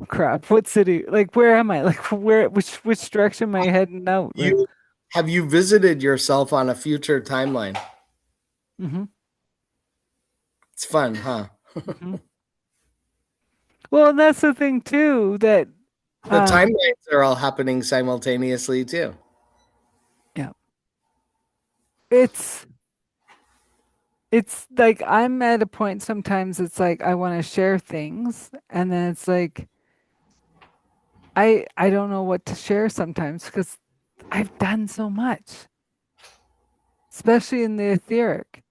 "Crap, what city? Like, where am I? Like, where? Which direction am I heading out?" Like, You have you visited yourself on a future timeline? hmm. It's fun, huh? Hmm. Well, and that's the thing too that The um timelines are all happening simultaneously too. yeah, it's it's like I'm at a point sometimes it's like I want to share things and then it's like I don't know what to share sometimes because I've done so much, especially in the etheric,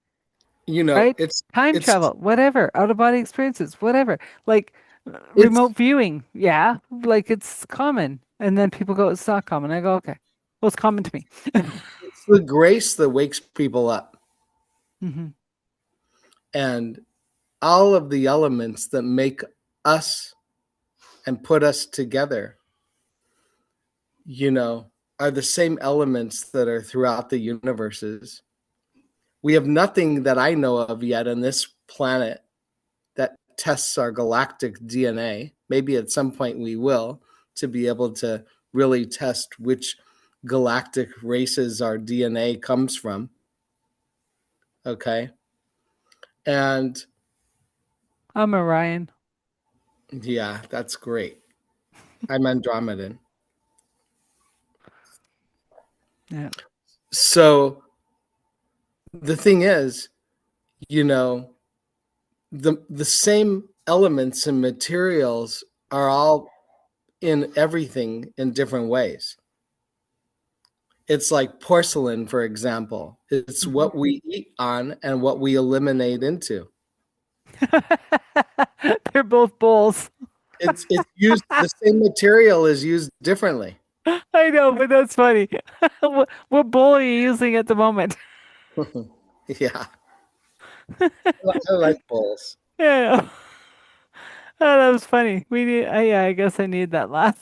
You know, right? Time it's travel, whatever, out of body experiences, whatever. Like it's remote viewing, yeah, like it's common. And then people go, it's not common. I go, okay. Well, it's common to me. It's the grace that wakes people up, Hmm. and all of the elements that make us and put us together, you know, are the same elements that are throughout the universes. We have nothing that I know of yet on this planet that tests our galactic DNA. Maybe at some point we will, to be able to really test which galactic races our DNA comes from. Okay. And I'm Orion. yeah, that's great. I'm Andromedan. Yeah. So the thing is, you know, the same elements and materials are all in everything in different ways. It's like porcelain, for example. It's Hmm. what we eat on and what we eliminate into. They're both bowls. It's used, the same material is used differently. I know, but that's funny. What bowl are you using at the moment? Yeah, I like bowls. Yeah. Oh, that was funny. We need, yeah, I guess I need that laugh.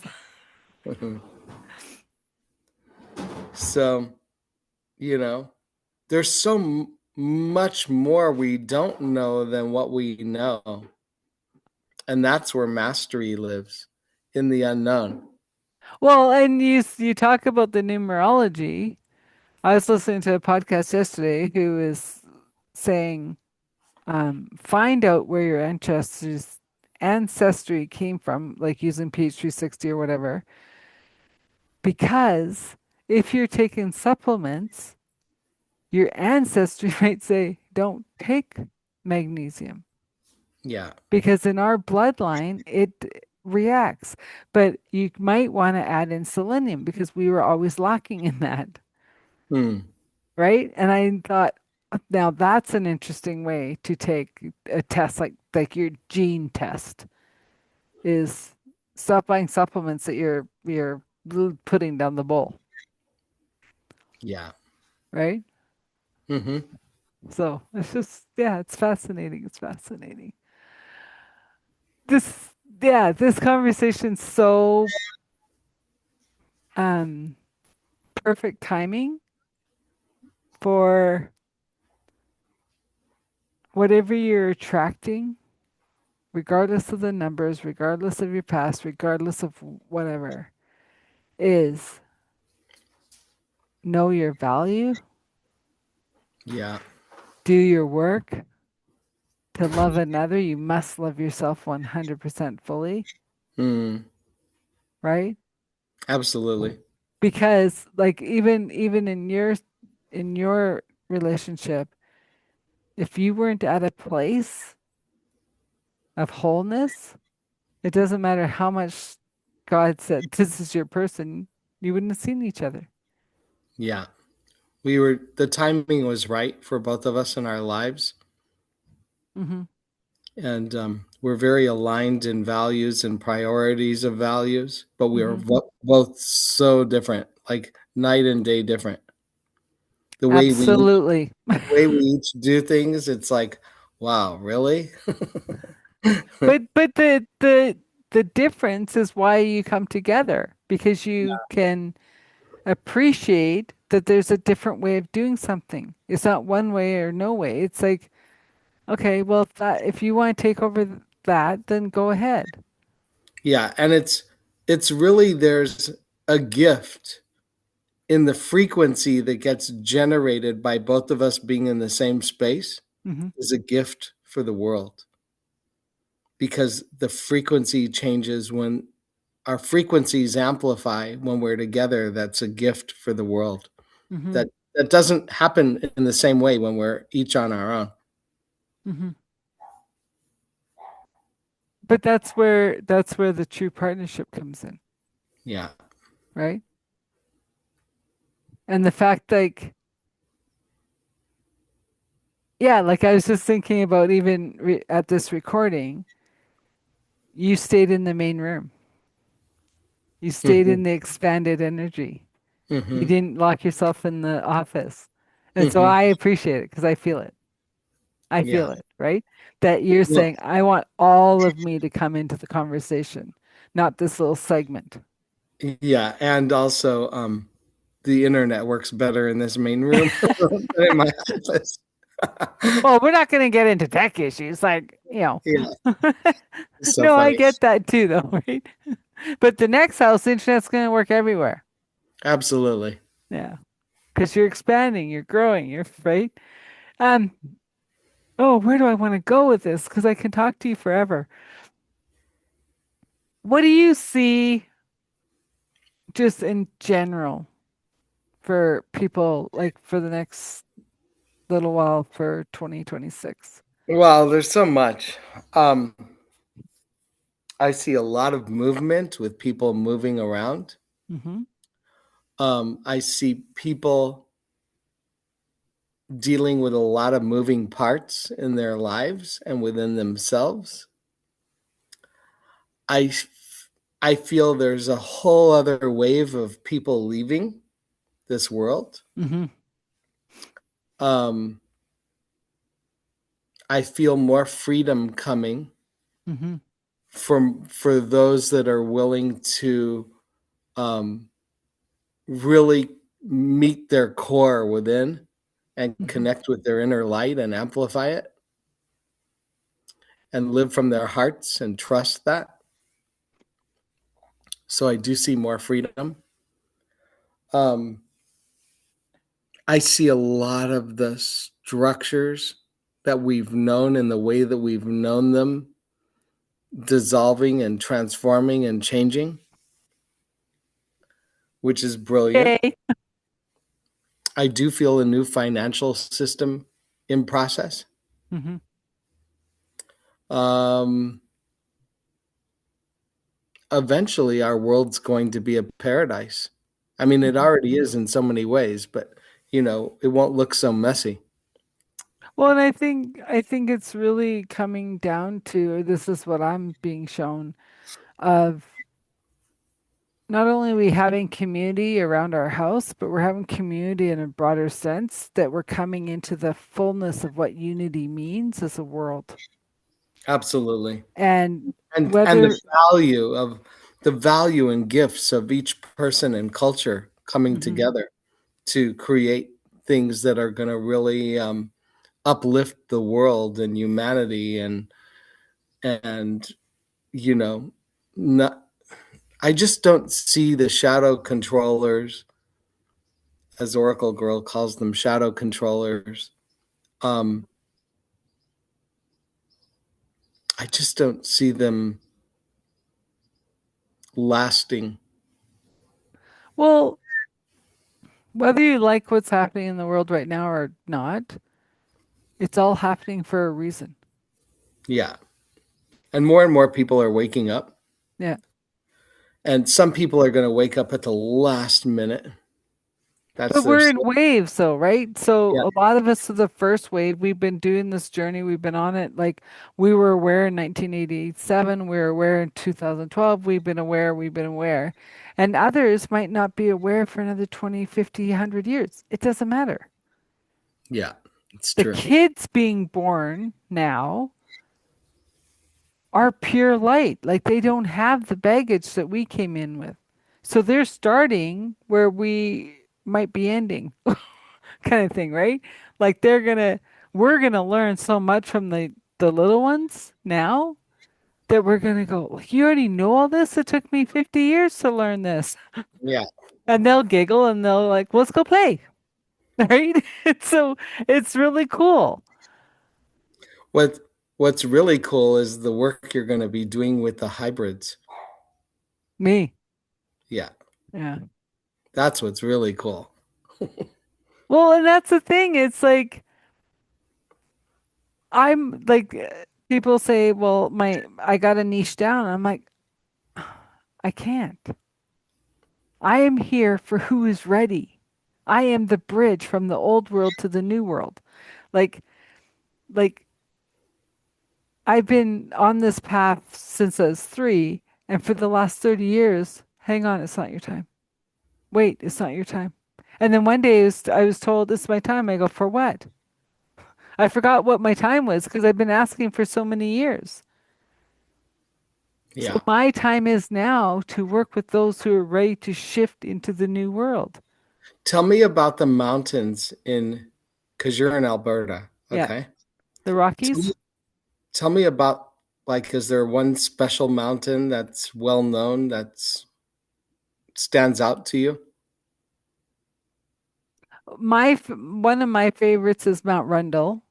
So, you know, there's so much more we don't know than what we know. And that's where mastery lives, in the unknown. Well, and you talk about the numerology. I was listening to a podcast yesterday who is saying, find out where your ancestry came from, like using PH360 or whatever, because if you're taking supplements, your ancestry might say, don't take magnesium Yeah. because in our bloodline, it reacts. But you might want to add in selenium because we were always lacking in that, Hmm. right? And I thought, now that's an interesting way to take a test like your gene test is stop buying supplements that you're putting down the bowl, Yeah. right? Hmm. So it's just yeah, it's fascinating. It's fascinating. This yeah, this conversation's so um perfect timing for whatever you're attracting, regardless of the numbers, regardless of your past, regardless of whatever, is know your value, Yeah. do your work. To love another, you must love yourself 100% fully, Hmm. right? Absolutely. Because like even in your relationship, if you weren't at a place of wholeness, it doesn't matter how much God said this is your person, you wouldn't have seen each other. Yeah. The timing was right for both of us in our lives. Hmm. And we're very aligned in values and priorities of values, but we are Hmm. both so different, like night and day different. The way Absolutely. we each do things, it's like, wow, really? But the difference is why you come together because you can appreciate that there's a different way of doing something. It's not one way or no way. It's like, okay, well, if you want to take over that, then go ahead. Yeah, and it's really, there's a gift in the frequency that gets generated by both of us being in the same space, Hmm. is a gift for the world, because the frequency changes when our frequencies amplify when we're together. That's a gift for the world. Hmm. That doesn't happen in the same way when we're each on our own. Hmm. But that's where the true partnership comes in, Yeah. right? And the fact, like, yeah, like I was just thinking about even at this recording, you stayed in the main room. You stayed in Hmm. the expanded energy. You Hmm. didn't lock yourself in the office. And so Hmm. I appreciate it because I feel it. I Yeah. feel it, right? That you're Well, saying, I want all of me to come into the conversation, not this little segment. yeah, and also the internet works better in this main room than in my office. Well, we're not going to get into tech issues. Like, Yeah, it's so no, I funny. get that too, though, right? But the next house, the internet's going to work everywhere. Absolutely. Yeah. Because you're expanding, you're growing, you're right. Um, oh, where do I want to go with this? Because I can talk to you forever. What do you see just in general for people like for the next little while for 2026? Well, there's so much. Um, I see a lot of movement with people moving around. Mm-hmm. I see people dealing with a lot of moving parts in their lives and within themselves. I I feel there's a whole other wave of people leaving this world. Mm-hmm. Um, I feel more freedom coming Mm-hmm. for those that are willing to um, really meet their core within and Mm-hmm. connect with their inner light and amplify it and live from their hearts and trust that. So I do see more freedom. Um, I see a lot of the structures that we've known and the way that we've known them dissolving and transforming and changing, which is brilliant. Yay. I do feel a new financial system in process. Mm-hmm. Um, Eventually, our world's going to be a paradise. I mean, it Mm-hmm. already is in so many ways, but it won't look so messy. Well, and I think it's really coming down to, or this is what I'm being shown of not only are we having community around our house, but we're having community in a broader sense that we're coming into the fullness of what unity means as a world. Absolutely. And And whether, the value and gifts of each person and culture coming Mhm. together to create things that are going to really uplift the world and humanity and you know not I just don't see the shadow controllers, as Oracle Girl calls them, shadow controllers. um I just don't see them lasting. Well, whether you like what's happening in the world right now or not, it's all happening for a reason. Yeah, and more people are waking up, Yeah. and some people are going to wake up at the last minute. That's But their we're in soul. waves, though, right? So Yeah, a lot of us are the first wave. We've been doing this journey. We've been on it. Like we were aware in 1987. We were aware in 2012. We've been aware. We've been aware. And others might not be aware for another 20, 50, 100 years. It doesn't matter. yeah, it's The true. kids being born now are pure light. Like they don't have the baggage that we came in with. So they're starting where we might be ending, kind of thing, right? Like we're gonna learn so much from the little ones now that we're gonna go, "Like, you already know all this? It took me 50 years to learn this." Yeah. And they'll giggle and they'll like, let's go play. Right? So it's really cool. What What's really cool is the work you're going to be doing with the hybrids. Me. Yeah, Yeah. that's what's really cool. Well, and that's the thing. It's like I'm like people say, "Well, my I got a niche down." I'm like, I can't. I am here for who is ready. I am the bridge from the old world to the new world. Like like I've been on this path since I was 3, and for the last 30 years hang on, it's not your time. Wait, it's not your time. And then one day I was told it's my time. I go, for what? I forgot what my time was because I've been asking for so many years. So Yeah. my time is now to work with those who are ready to shift into the new world. Tell me about the mountains in, because you're in Alberta. Yeah. Okay. The Tell me, Rockies. tell me about, like, is there one special mountain that's well known that's stands out to you? One of my favorites is Mount Rundle.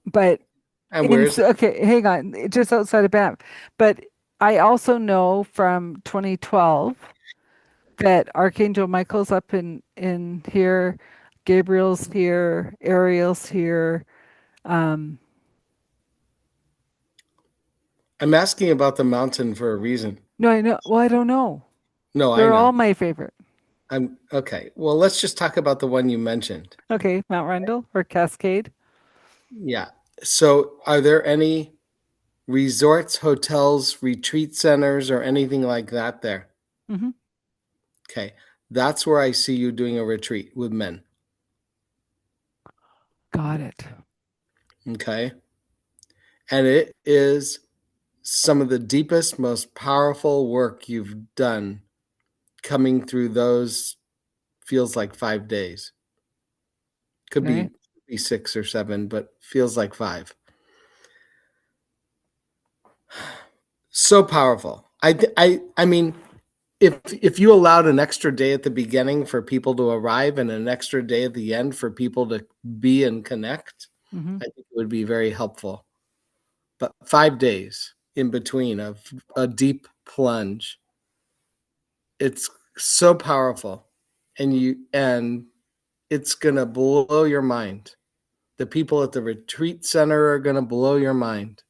But And where is it? okay, hang on, just outside of Banff. But I also know from 2012 that Archangel Michael's up in here, Gabriel's here, Ariel's here. Um, I'm asking about the mountain for a reason. no, I know. Well, I don't know. No, I They're all know. my favorite. I'm okay. Well, let's just talk about the one you mentioned. Okay, Mount Rundle or Cascade. Yeah. So, are there any resorts, hotels, retreat centers, or anything like that there? Hmm. Okay. That's where I see you doing a retreat with men. Got it. Okay. And it is some of the deepest, most powerful work you've done coming through those feels like 5 days. Could Right. be 6 or 7, but feels like 5. So powerful. I mean, if you allowed an extra day at the beginning for people to arrive and an extra day at the end for people to be and connect, Hmm. I think it would be very helpful. But 5 days in between of a deep plunge, it's so powerful, and it's gonna blow your mind. The people at the retreat center are gonna blow your mind.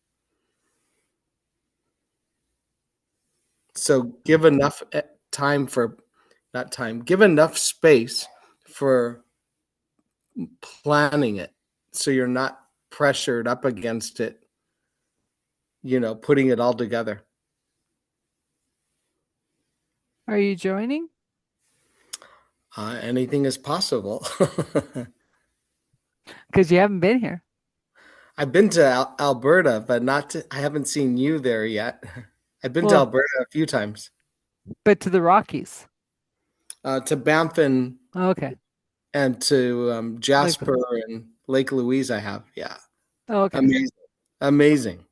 So give enough time for not time, give enough space for planning it so you're not pressured up against it, putting it all together. Are you joining? Anything is possible. Because you haven't been here. I've been to Alberta, but I haven't seen you there yet. I've been to Well, Alberta a few times. but to the Rockies. To Banff Okay. and to Like, Jasper and Lake Louise, I have. Yeah. okay. Amazing. Amazing.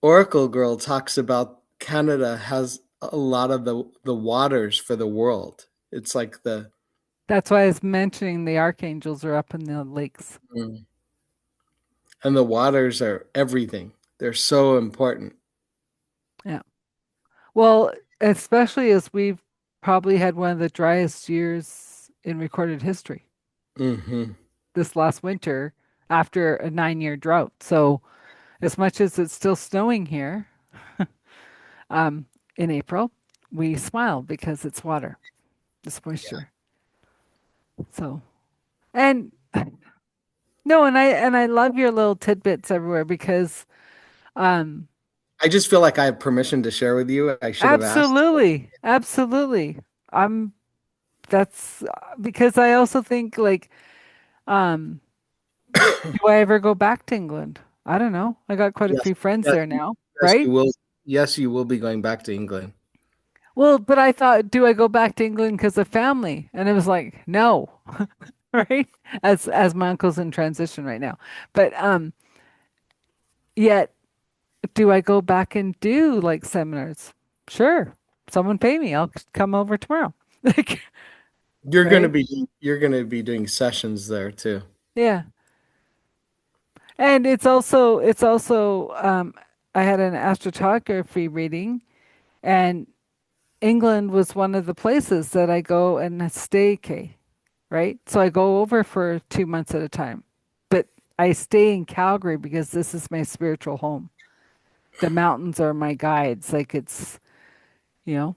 Oracle Girl talks about Canada has a lot of the waters for the world. It's like That's why I was mentioning the archangels are up in the lakes. mm, and the waters are everything. They're so important. Yeah. Well, especially as we've probably had one of the driest years in recorded history Hmm. this last winter after a 9 year drought. So, as much as it's still snowing here um, in April, we smile because it's water, it's Yeah. moisture. So, and no, and I love your little tidbits everywhere because um, I just feel like I have permission to share with you. I should have asked. absolutely, absolutely. I'm that's because I also think like um do I ever go back to England? I don't know. I got quite a Yes, few friends yes, there now, yes, right? you will. Yes, you will be going back to England. Well, but I thought, do I go back to England because of family? And it was like, no, right? As my uncle's in transition right now. But yet do I go back and do like seminars? Sure. Someone pay me. I'll come over tomorrow. Like, right? You're gonna be doing sessions there too. Yeah. And it's also I had an astrophotography reading and England was one of the places that I go and stay, right? So I go over for 2 months at a time. But I stay in Calgary because this is my spiritual home. The mountains are my guides. Like it's, you know,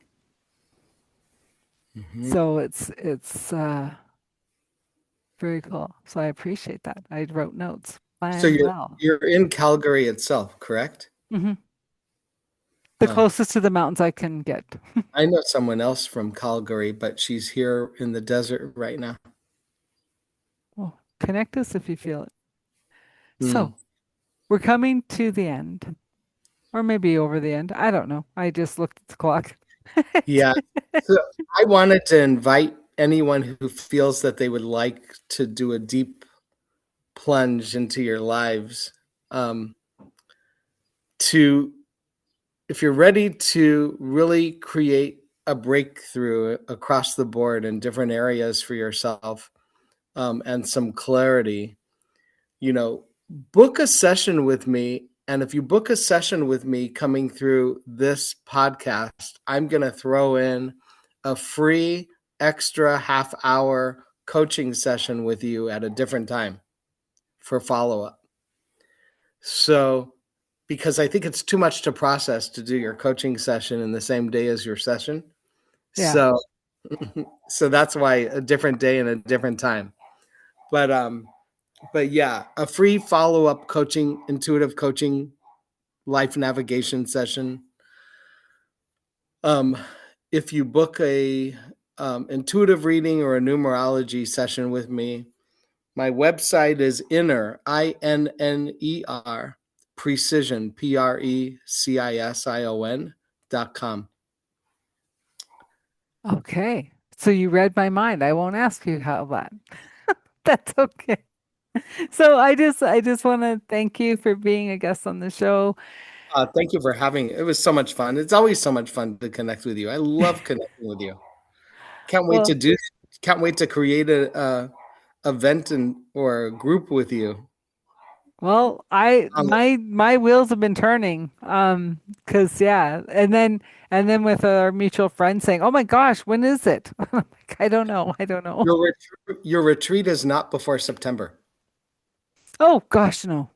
Hmm. so it's very cool. So I appreciate that. I wrote notes. So Plan you're well. you're in Calgary itself, correct? Hmm. The Huh. closest to the mountains I can get. I know someone else from Calgary, but she's here in the desert right now. Well, connect us if you feel it. Hmm. So we're coming to the end, or maybe over the end. I don't know. I just looked at the clock. Yeah. So I wanted to invite anyone who feels that they would like to do a deep plunge into your lives, um, to, if you're ready to really create a breakthrough across the board in different areas for yourself, and some clarity, you know, book a session with me. And if you book a session with me coming through this podcast, I'm going to throw in a free extra half hour coaching session with you at a different time for follow up. So, because I think it's too much to process to do your coaching session in the same day as your session. Yeah. So, so that's why a different day and a different time. But but yeah, a free follow up coaching, intuitive coaching, life navigation session. Um, if you book a intuitive reading or a numerology session with me, my website is inner, precision, precision.com. Okay. So you read my mind. I won't ask you how that. That's okay. So I just want to thank you for being a guest on the show. Thank you for having it. It was so much fun. It's always so much fun to connect with you. I love connecting with you. Can't wait to Well, do. Can't wait to create a event and or a group with you. well, I Um, my wheels have been turning. 'Cause yeah, and then with our mutual friend saying, "Oh my gosh, when is it?" I'm like, I don't know. I don't know. your retreat is not before September. Oh gosh, no.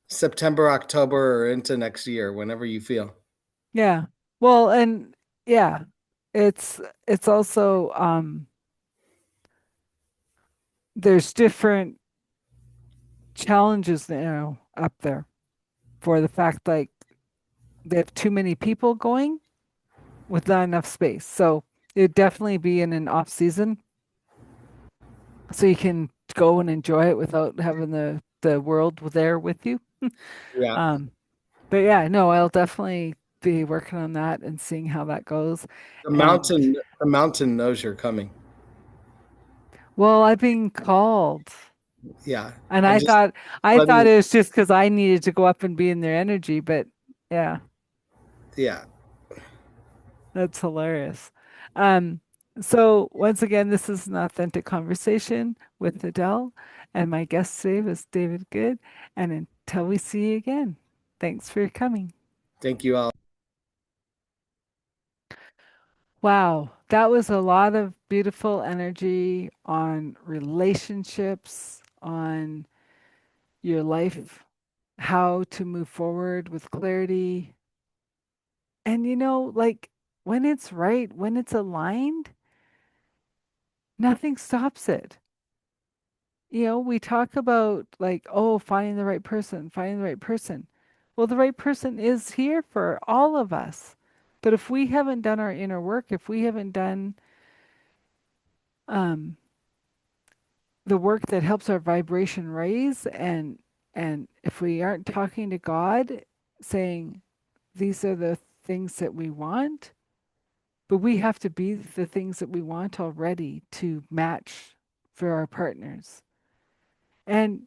September, October, or into next year, whenever you feel. Yeah. Well, and yeah, it's it's also there's different challenges up there for the fact like they have too many people going with not enough space. So it'd definitely be in an off season so you can go and enjoy it without having the world there with you. Yeah, Um, but yeah, no, I'll definitely be working on that and seeing how that goes. And the mountain knows you're coming. well, I've been called. Yeah, And I'm I just thought I letting thought you. it was just because I needed to go up and be in their energy, but yeah, Yeah, that's hilarious. Um, so once again, this is an authentic conversation with Adele, and my guest today was David Good. And until we see you again, thanks for coming. thank you all. Wow, that was a lot of beautiful energy on relationships, on your life, how to move forward with clarity. And like when it's right, when it's aligned, nothing stops it. We talk about like, oh, finding the right person, finding the right person. Well, the right person is here for all of us. But if we haven't done our inner work, if we haven't done um, the work that helps our vibration raise, and if we aren't talking to God, saying these are the things that we want, but we have to be the things that we want already to match for our partners. And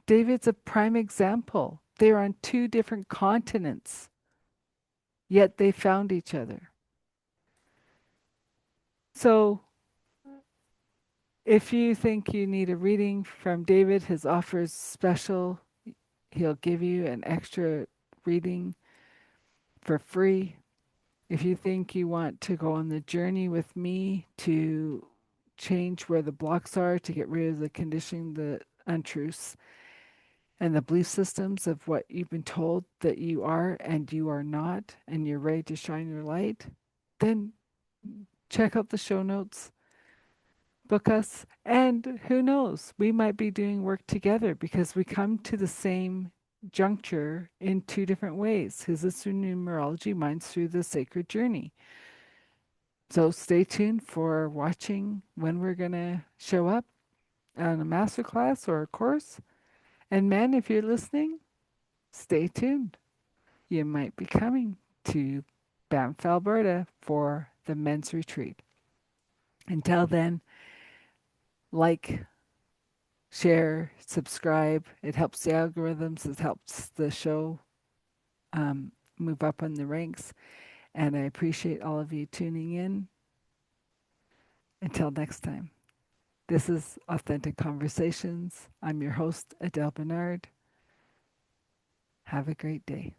David's a prime example. They're on two different continents, yet they found each other. So if you think you need a reading from David, his offer is special. He'll give you an extra reading for free. If you think you want to go on the journey with me to change where the blocks are, to get rid of the conditioning, the untruths, and the belief systems of what you've been told that you are and you are not, and you're ready to shine your light, then check out the show notes, book us, and who knows, we might be doing work together because we come to the same juncture in two different ways. His is through numerology, mine's through the sacred journey. So stay tuned for watching when we're going to show up on a masterclass or a course. And men, if you're listening, stay tuned. You might be coming to Banff, Alberta for the men's retreat. Until then, like, share, subscribe. It helps the algorithms, it helps the show um, move up in the ranks. And I appreciate all of you tuning in. Until next time, this is Authentic Conversations. I'm your host, Adele Bernard. Have a great day.